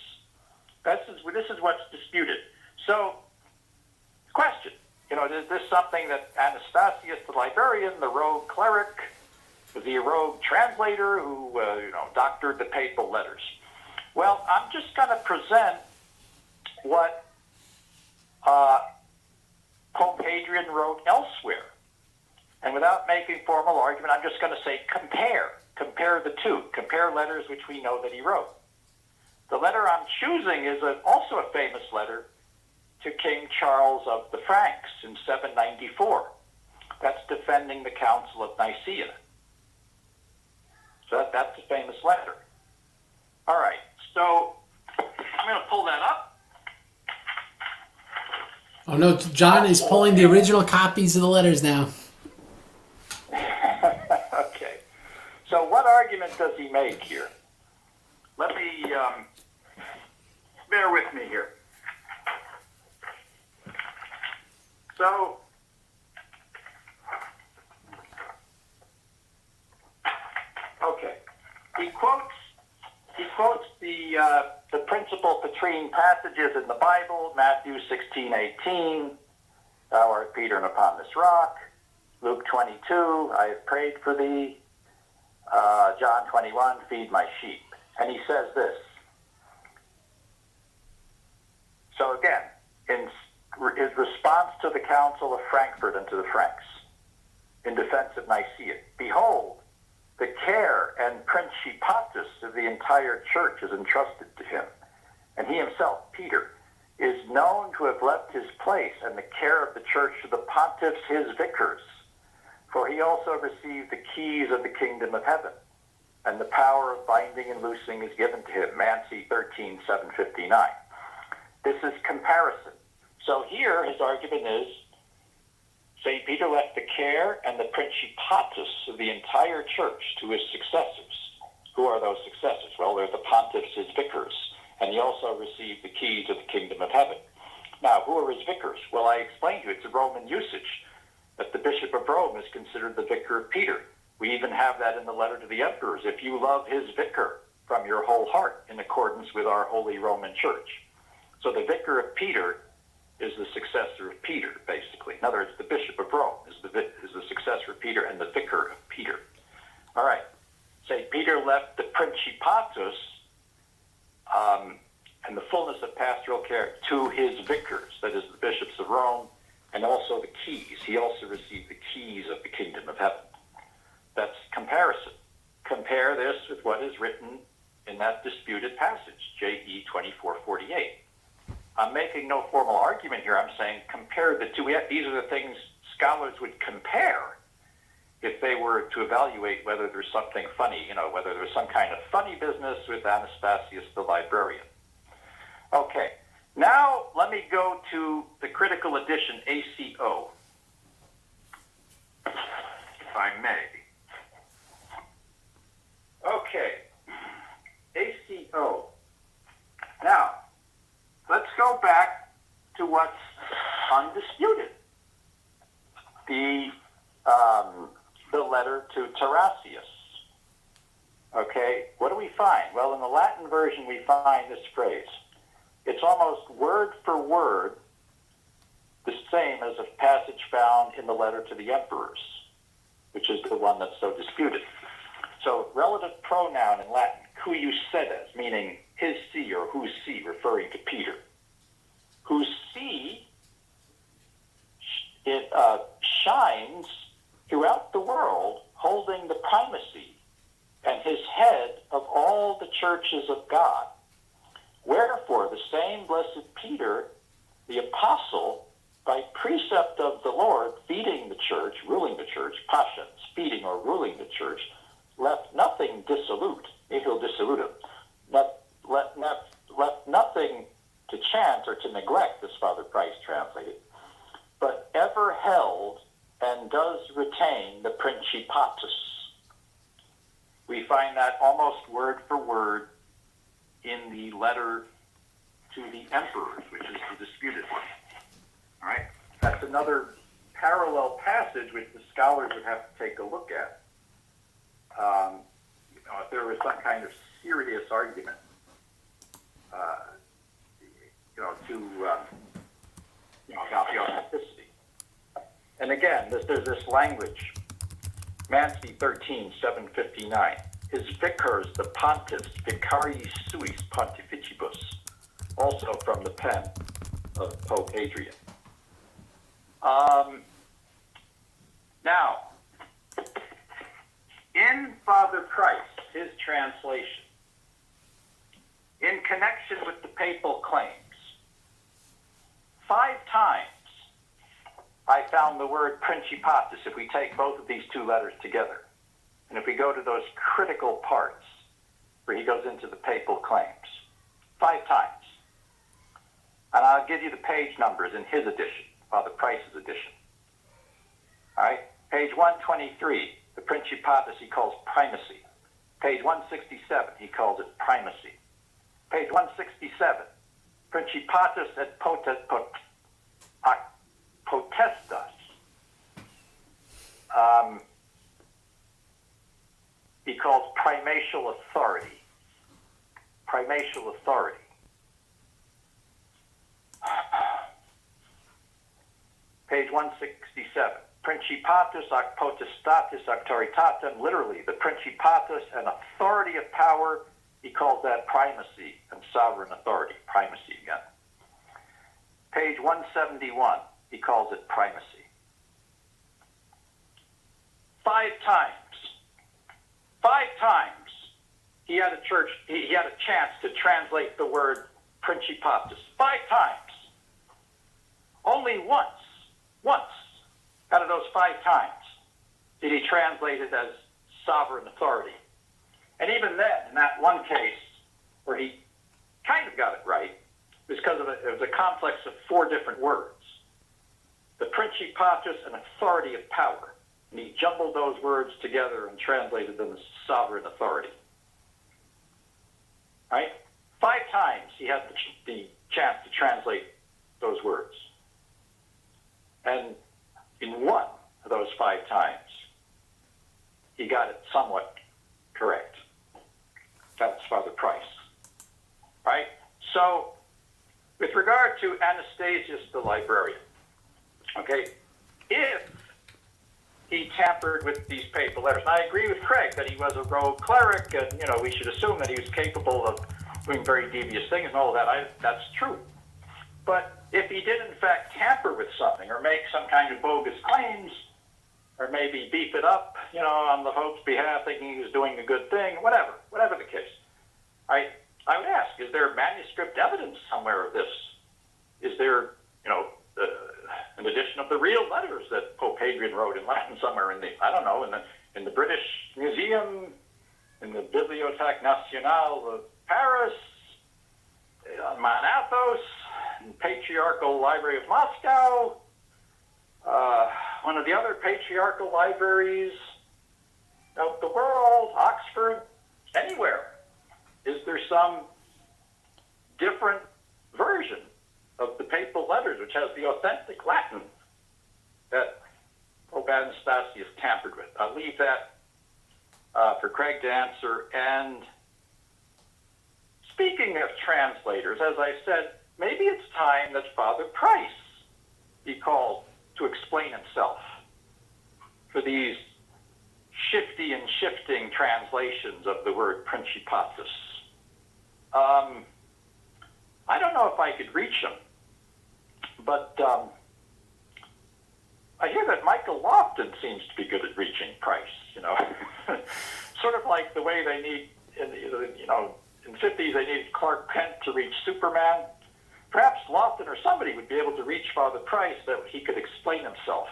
This is what's disputed. So, question, is this something that Anastasius the librarian, the rogue cleric, was he a rogue translator who, doctored the papal letters? Well, I'm just going to present what Pope Hadrian wrote elsewhere. And without making formal argument, I'm just going to say compare the two. Compare letters which we know that he wrote. The letter I'm choosing is also a famous letter to King Charles of the Franks in 794. That's defending the Council of Nicaea. So that's a famous letter. All right, so I'm going to pull that up. Oh no, John is pulling the original copies of the letters now. Okay. argument does he make here? Let me, bear with me here. So, okay, he quotes the principal Petrine passages in the Bible, Matthew 16:18, thou art Peter, and upon this rock. Luke 22, I have prayed for thee. John 21, feed my sheep. And he says this. So again, in his response to the Council of Frankfurt and to the Franks, in defense of Nicaea, behold, the care and principatus of the entire church is entrusted to him. And he himself, Peter, is known to have left his place and the care of the church to the pontiffs, his vicars. For he also received the keys of the kingdom of heaven, and the power of binding and loosing is given to him. Mansi 13:759. This is comparison. So here his argument is, St. Peter left the care and the principatus of the entire church to his successors. Who are those successors? Well, they're the pontiffs, his vicars, and he also received the keys of the kingdom of heaven. Now, who are his vicars? Well, I explained to you, it's a Roman usage that the Bishop of Rome is considered the vicar of Peter. We even have that in the letter to the emperors. If you love his vicar from your whole heart, in accordance with our Holy Roman Church. So the vicar of Peter is the successor of Peter, basically. In other words, the Bishop of Rome is the successor of Peter and the vicar of Peter. All right. St. Peter left the principatus and the fullness of pastoral care to his vicars, that is the bishops of Rome, and also the keys. He also received the keys of the kingdom of heaven. That's comparison. Compare this with what is written in that disputed passage, J.E. 24:48. I'm making no formal argument here. I'm saying compare the two. These are the things scholars would compare if they were to evaluate whether there's something funny, whether there's some kind of funny business with Anastasius the librarian. Okay, now let me go to the critical edition, ACO, if I may. Okay, ACO. Now, let's go back to what's undisputed. The letter to Tarasius. Okay, what do we find? Well, in the Latin version, we find this phrase. It's almost word for word the same as a passage found in the letter to the emperors, which is the one that's so disputed. So, relative pronoun in Latin, cuius sedes, meaning his see or whose see, referring to Peter. Whose see shines throughout the world, holding the primacy and his head of all the churches of God. Wherefore, the same blessed Peter, the apostle, by precept of the Lord, feeding the church, ruling the church, passions, feeding or ruling the church, left nothing dissolute, nihil dissolutum, left nothing to chance or to neglect, as Father Price translated, but ever held and does retain the principatus. We find that almost word for word in the letter to the emperors, which is the disputed one. All right? That's another parallel passage which the scholars would have to take a look at. If there was some kind of serious argument, about the authenticity. And again, there's this language, Mansi 13:759. His vicars, the pontiffs, vicarii suis pontificibus, also from the pen of Pope Adrian. Now, in Father Price, his translation, in connection with the papal claims, 5 times I found the word principatus, if we take both of these two letters together. And if we go to those critical parts where he goes into the papal claims, 5 times. And I'll give you the page numbers in his edition, Father Price's edition. All right, page 123, the principatus he calls primacy. Page 167, he calls it primacy. Page 167, Principatus et potestas. He calls primatial authority. Primatial authority. Page 167. Principatus ac potestatis auctoritatem, literally, the principatus and authority of power, he calls that primacy and sovereign authority, primacy again. Page 171, he calls it primacy. 5 times he had a chance to translate the word principatus. 5 times. Only once out of those 5 times did he translate it as sovereign authority. And even then, in that one case where he kind of got it right, it was because it was a complex of 4 different words. The principatus and authority of power. And he jumbled those words together and translated them as sovereign authority. Right? 5 times he had the chance to translate those words. And in one of those 5 times, he got it somewhat correct. That's Father Price. Right? So, with regard to Anastasius the librarian, okay, if he tampered with these papal letters, and I agree with Craig that he was a rogue cleric, and we should assume that he was capable of doing very devious things and all of that. That's true. But if he did in fact tamper with something or make some kind of bogus claims, or maybe beef it up, on the Pope's behalf, thinking he was doing a good thing, whatever the case, I would ask, is there manuscript evidence somewhere of this? Is there, an edition of the real letters that Pope Hadrian wrote in Latin somewhere in the British Museum, in the Bibliothèque Nationale of Paris, Mount Athos, in Patriarchal Library of Moscow, one of the other patriarchal libraries of the world, Oxford, anywhere? Is there some different version of the papal letters which has the authentic Latin that Pope Anastasius tampered with? I'll leave that for Craig to answer. And speaking of translators, as I said, maybe it's time that Father Price be called to explain himself for these shifty and shifting translations of the word principatus. I don't know if I could reach him, but I hear that Michael Lofton seems to be good at reaching Price, sort of like the way they need, in the 50s they needed Clark Kent to reach Superman. Perhaps Lofton or somebody would be able to reach Father Price that he could explain himself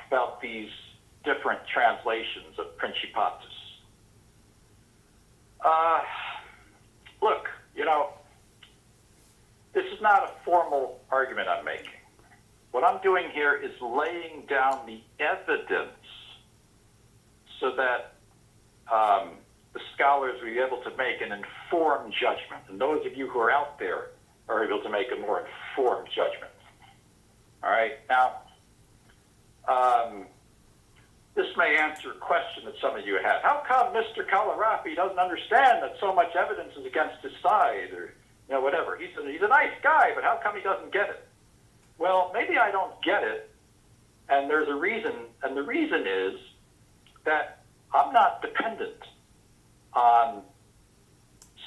about these different translations of principatus. Look, this is not a formal argument I'm making. What I'm doing here is laying down the evidence so that the scholars will be able to make an informed judgment. And those of you who are out there are able to make a more informed judgment. All right? Now, this may answer a question that some of you had. How come Mr. Collorafi doesn't understand that so much evidence is against his side, or whatever? He's a nice guy, but how come he doesn't get it? Well, maybe I don't get it, and there's a reason, and the reason is that I'm not dependent on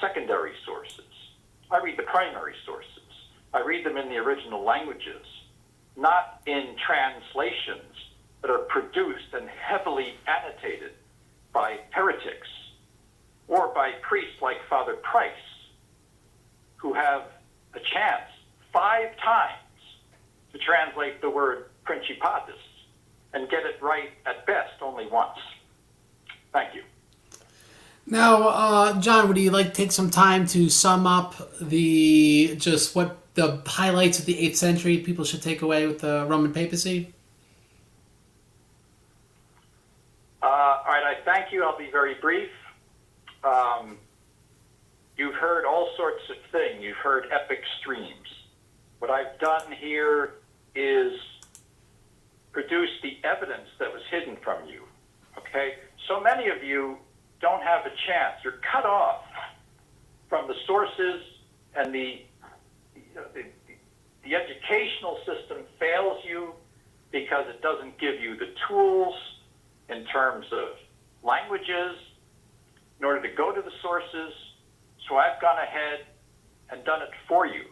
secondary sources. I read the primary sources. I read them in the original languages, not in translations that are produced and heavily annotated by heretics or by priests like Father Price, who have a chance 5 times to translate the word principatus and get it right at best only once. Thank you. Now, John, would you like to take some time to sum up what the highlights of the 8th century people should take away with the Roman papacy? All right, I thank you. I'll be very brief. You've heard all sorts of things. You've heard epic streams. What I've done here is produce the evidence that was hidden from you. Okay? So many of you don't have a chance. You're cut off from the sources, and the educational system fails you because it doesn't give you the tools in terms of languages in order to go to the sources. So I've gone ahead and done it for you.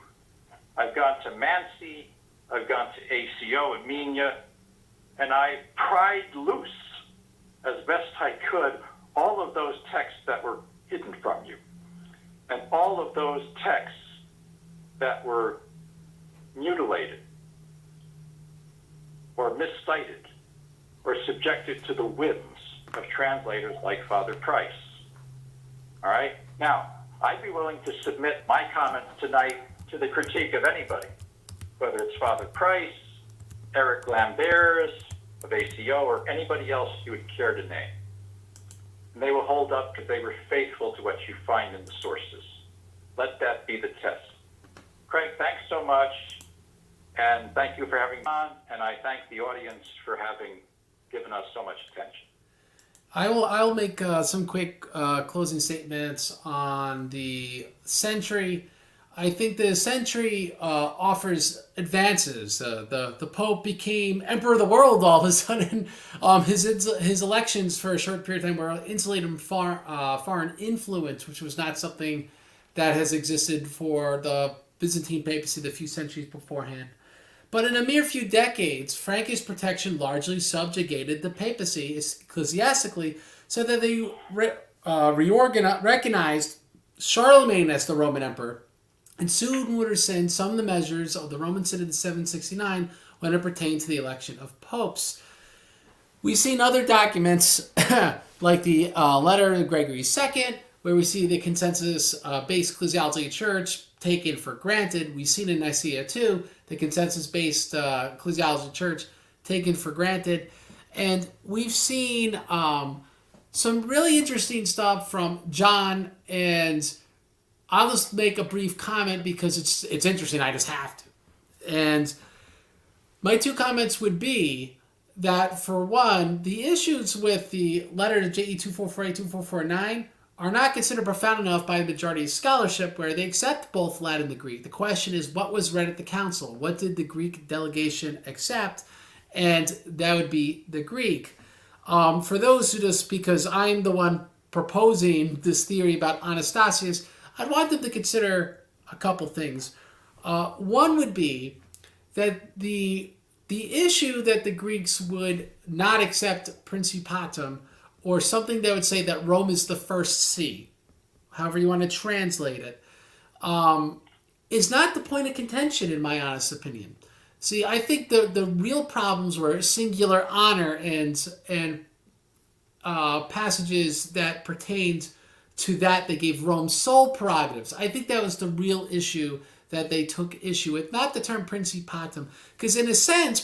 I've gone to Mansi, I've gone to ACO and Minia, and I pried loose as best I could all of those texts that were hidden from you, and all of those texts that were mutilated or miscited or subjected to the whims of translators like Father Price. All right? Now, I'd be willing to submit my comments tonight to the critique of anybody, whether it's Father Price, Eric Lambert's of ACO, or anybody else you would care to name. And they will hold up because they were faithful to what you find in the sources. Let that be the test. Craig, thanks so much, and thank you for having me on, and I thank the audience for having given us so much attention. I'll make some quick closing statements on the century. I think the century offers advances. The Pope became Emperor of the world all of a sudden. His elections for a short period of time were insulated from foreign influence, which was not something that has existed for the Byzantine papacy the few centuries beforehand. But in a mere few decades, Frankish protection largely subjugated the papacy ecclesiastically, so that they recognized Charlemagne as the Roman emperor, and soon would rescind some of the measures of the Roman Synod of 769 when it pertained to the election of popes. We've seen other documents, like the letter of Gregory II, where we see the consensus-based ecclesiology church taken for granted. We've seen in Nicaea II, the consensus-based ecclesiology church taken for granted. And we've seen some really interesting stuff from John, and I'll just make a brief comment because it's interesting. I just have to. And my two comments would be that, for one, the issues with the letter to JE 2448, 2449 are not considered profound enough by the majority of scholarship, where they accept both Latin and Greek. The question is, what was read at the council? What did the Greek delegation accept? And that would be the Greek. For those who just, because I'm the one proposing this theory about Anastasius, I'd want them to consider a couple things. One would be that the issue that the Greeks would not accept Principatum, or something that would say that Rome is the first see, however you want to translate it, is not the point of contention, in my honest opinion. See, I think the real problems were singular honor and passages that pertained to that they gave Rome sole prerogatives. I think that was the real issue that they took issue with, not the term Principatum. Because in a sense,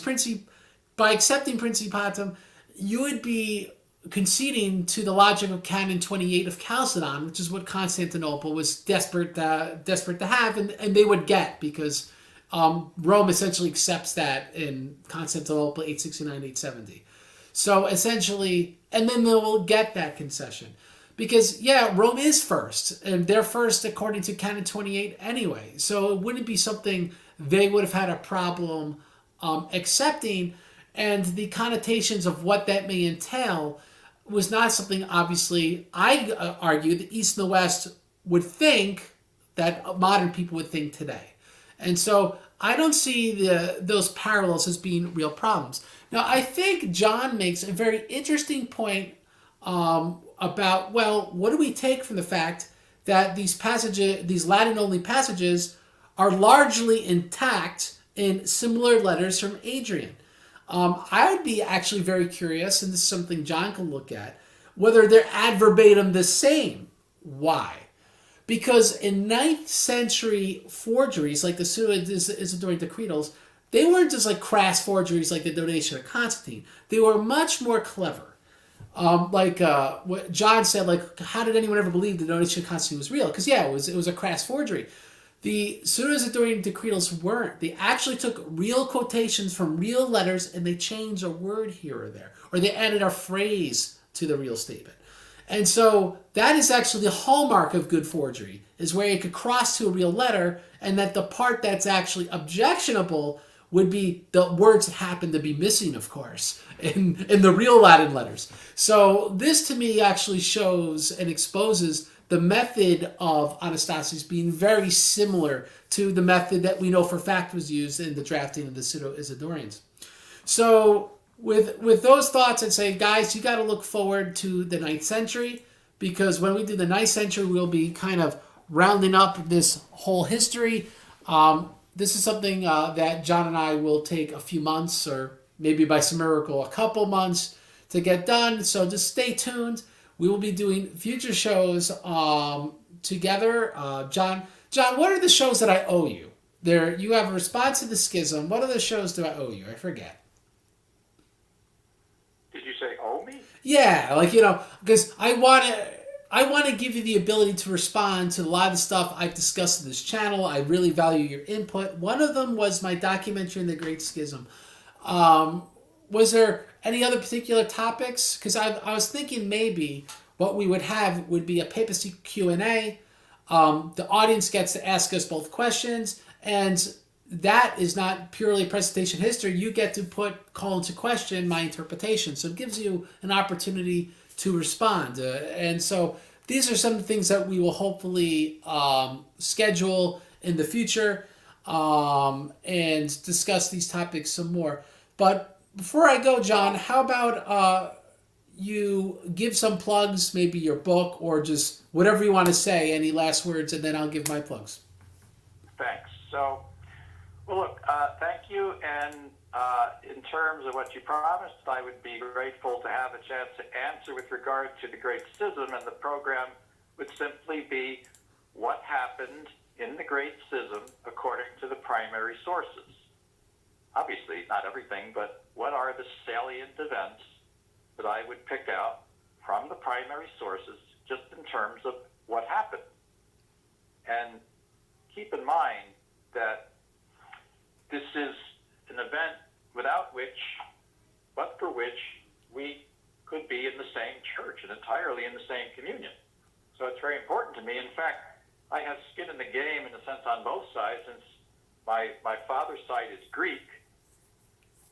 by accepting Principatum, you would be conceding to the logic of Canon 28 of Chalcedon, which is what Constantinople was desperate to have, and they would get, because Rome essentially accepts that in Constantinople 869, 870. So essentially, and then they will get that concession. Because, yeah, Rome is first, and they're first according to Canon 28 anyway. So it wouldn't be something they would have had a problem accepting, and the connotations of what that may entail was not something, obviously, I argue the East and the West would think that modern people would think today. And so I don't see those parallels as being real problems. Now, I think John makes a very interesting point about, well, what do we take from the fact that these passages, these Latin-only passages, are largely intact in similar letters from Adrian? I would be actually very curious, and this is something John can look at, whether they're ad verbatim the same. Why? Because in 9th century forgeries, like the Isidorian Decretals, they weren't just like crass forgeries like the donation of Constantine. They were much more clever. What John said, like, how did anyone ever believe the Donatio Constantine was real? Because, yeah, it was a crass forgery. The Pseudo-Isidorian decretals weren't. They actually took real quotations from real letters and they changed a word here or there. Or they added a phrase to the real statement. And so that is actually the hallmark of good forgery, is where it could cross to a real letter, and that the part that's actually objectionable would be the words that happen to be missing, of course, in the real Latin letters. So this to me actually shows and exposes the method of Anastasius being very similar to the method that we know for fact was used in the drafting of the Pseudo-Isidorians. So with those thoughts, I'd say, guys, you got to look forward to the 9th century, because when we do the 9th century, we'll be kind of rounding up this whole history. This is something that John and I will take a few months, or maybe by some miracle, a couple months to get done. So just stay tuned. We will be doing future shows together. John, what are the shows that I owe you? You have a response to the schism. What other shows do I owe you? I forget. Did you say owe me? Yeah, because I want to give you the ability to respond to a lot of the stuff I've discussed in this channel. I really value your input. One of them was my documentary on the Great Schism. Was there any other particular topics? Because I was thinking maybe what we would have would be a papacy Q&A. The audience gets to ask us both questions, and that is not purely presentation history. You get to call into question my interpretation. So it gives you an opportunity to respond. And so these are some things that we will hopefully schedule in the future and discuss these topics some more. But before I go, John, how about you give some plugs, maybe your book or just whatever you want to say, any last words, and then I'll give my plugs. Thanks. So, well, look, thank you. And in terms of what you promised, I would be grateful to have a chance to answer with regard to the Great Schism, and the program would simply be what happened in the Great Schism according to the primary sources. Obviously, not everything, but what are the salient events that I would pick out from the primary sources just in terms of what happened? And keep in mind that this is an event without which, but for which, we could be in the same church and entirely in the same communion. So it's very important to me. In fact, I have skin in the game in a sense on both sides, since my father's side is Greek,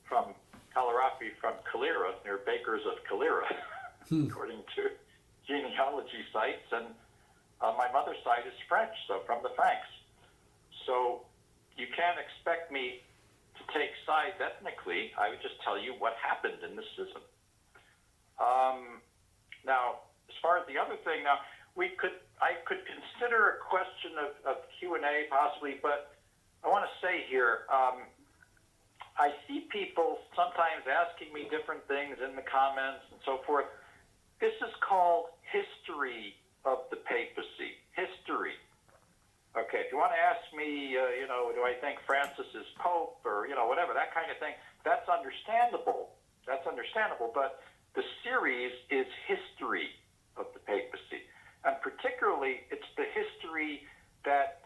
from Collorafi, from Calera, near Bakers of Calera, according to genealogy sites, and my mother's side is French, so from the Franks. So you can't expect me to take sides ethnically. I would just tell you what happened in the schism. Now, as far as the other thing, I could consider a question of Q&A possibly, but I want to say here, I see people sometimes asking me different things in the comments and so forth. This is called history of the papacy. History. Okay, if you want to ask me, do I think Francis is Pope or, whatever, that kind of thing, that's understandable. That's understandable, but the series is history of the papacy. And particularly, it's the history that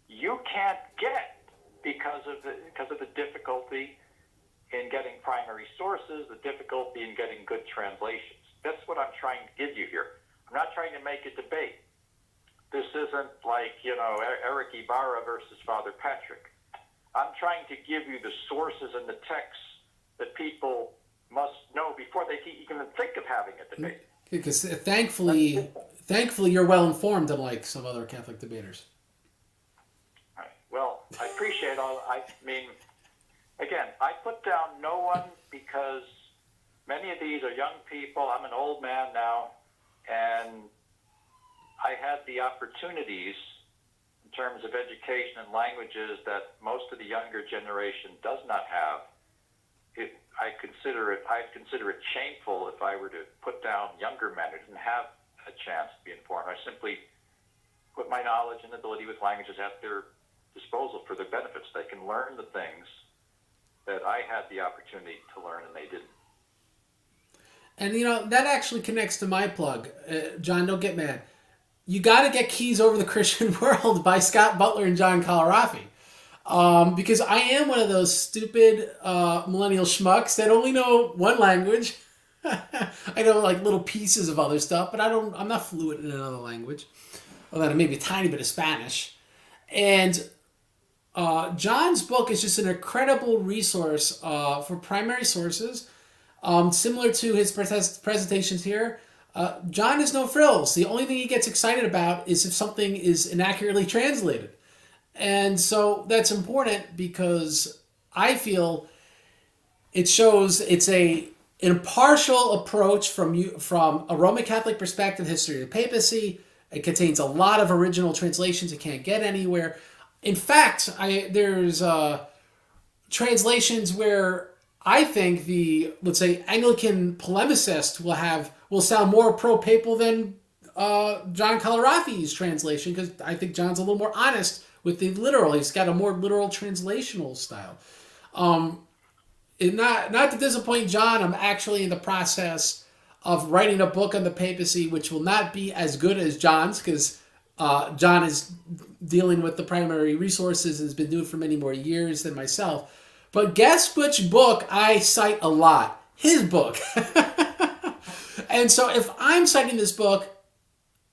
you can't get because of the difficulty in getting primary sources, the difficulty in getting good translations. That's what I'm trying to give you here. I'm not trying to make a debate. This isn't like, Eric Ibarra versus Father Patrick. I'm trying to give you the sources and the texts that people must know before they can even think of having a debate. Because thankfully you're well informed, unlike some other Catholic debaters. All right. Well, I appreciate again, I put down no one because many of these are young people. I'm an old man now, and I had the opportunities in terms of education and languages that most of the younger generation does not have. I'd consider it shameful if I were to put down younger men who didn't have a chance to be informed. I simply put my knowledge and ability with languages at their disposal for their benefits. They can learn the things that I had the opportunity to learn and they didn't. And, that actually connects to my plug. John, don't get mad. You got to get Keys Over the Christian World by Scott Butler and John Collorafi. Because I am one of those stupid millennial schmucks that only know one language. I know like little pieces of other stuff, but I'm not fluent in another language. Although maybe a tiny bit of Spanish. And John's book is just an incredible resource for primary sources. Similar to his presentations here, John has no frills. The only thing he gets excited about is if something is inaccurately translated. And so that's important because I feel it shows it's an impartial approach from a Roman Catholic perspective, history of the papacy. It contains a lot of original translations. It can't get anywhere. In fact, there's translations where I think let's say, Anglican polemicist will sound more pro-papal than John Collorafi's translation, because I think John's a little more honest with the literal. He's got a more literal translational style. Not to disappoint John, I'm actually in the process of writing a book on the papacy, which will not be as good as John's, because John is dealing with the primary resources and has been doing it for many more years than myself. But guess which book I cite a lot? His book. And so if I'm citing this book,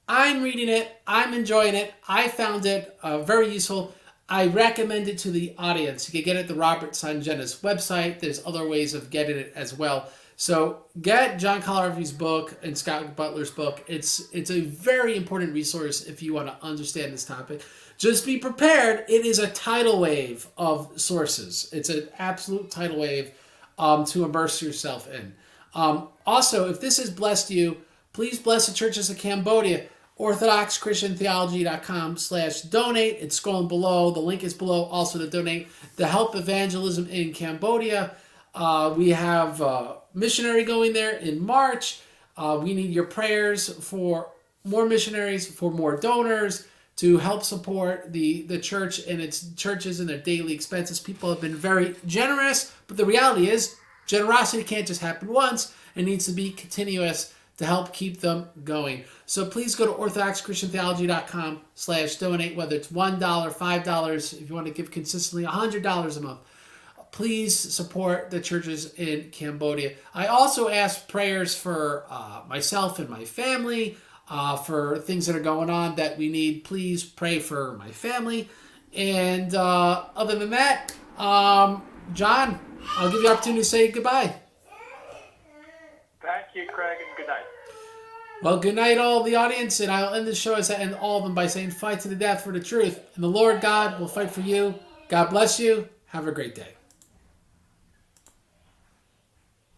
I'm reading it, I'm enjoying it, I found it very useful. I recommend it to the audience. You can get it at the Robert Sangenis website. There's other ways of getting it as well. So get John Collorafi's book and Scott Butler's book. It's a very important resource if you want to understand this topic. Just be prepared. It is a tidal wave of sources. It's an absolute tidal wave to immerse yourself in. Also, if this has blessed you, please bless the churches of Cambodia. orthodoxchristiantheology.com/donate. It's scrolling below. The link is below also to donate to help evangelism in Cambodia. We have a missionary going there in March. We need your prayers for more missionaries, for more donors, to help support the church and its churches and their daily expenses. People have been very generous, but the reality is generosity can't just happen once. It needs to be continuous to help keep them going. So please go to orthodoxchristiantheology.com/donate, whether it's $1, $5, if you want to give consistently $100 a month. Please support the churches in Cambodia. I also ask prayers for myself and my family, for things that are going on that we need. Please pray for my family. And other than that, John, I'll give you the opportunity to say goodbye. Thank you, Craig, and good night. Well, good night, all the audience, and I'll end the show as I end all of them by saying, fight to the death for the truth, and the Lord God will fight for you. God bless you. Have a great day.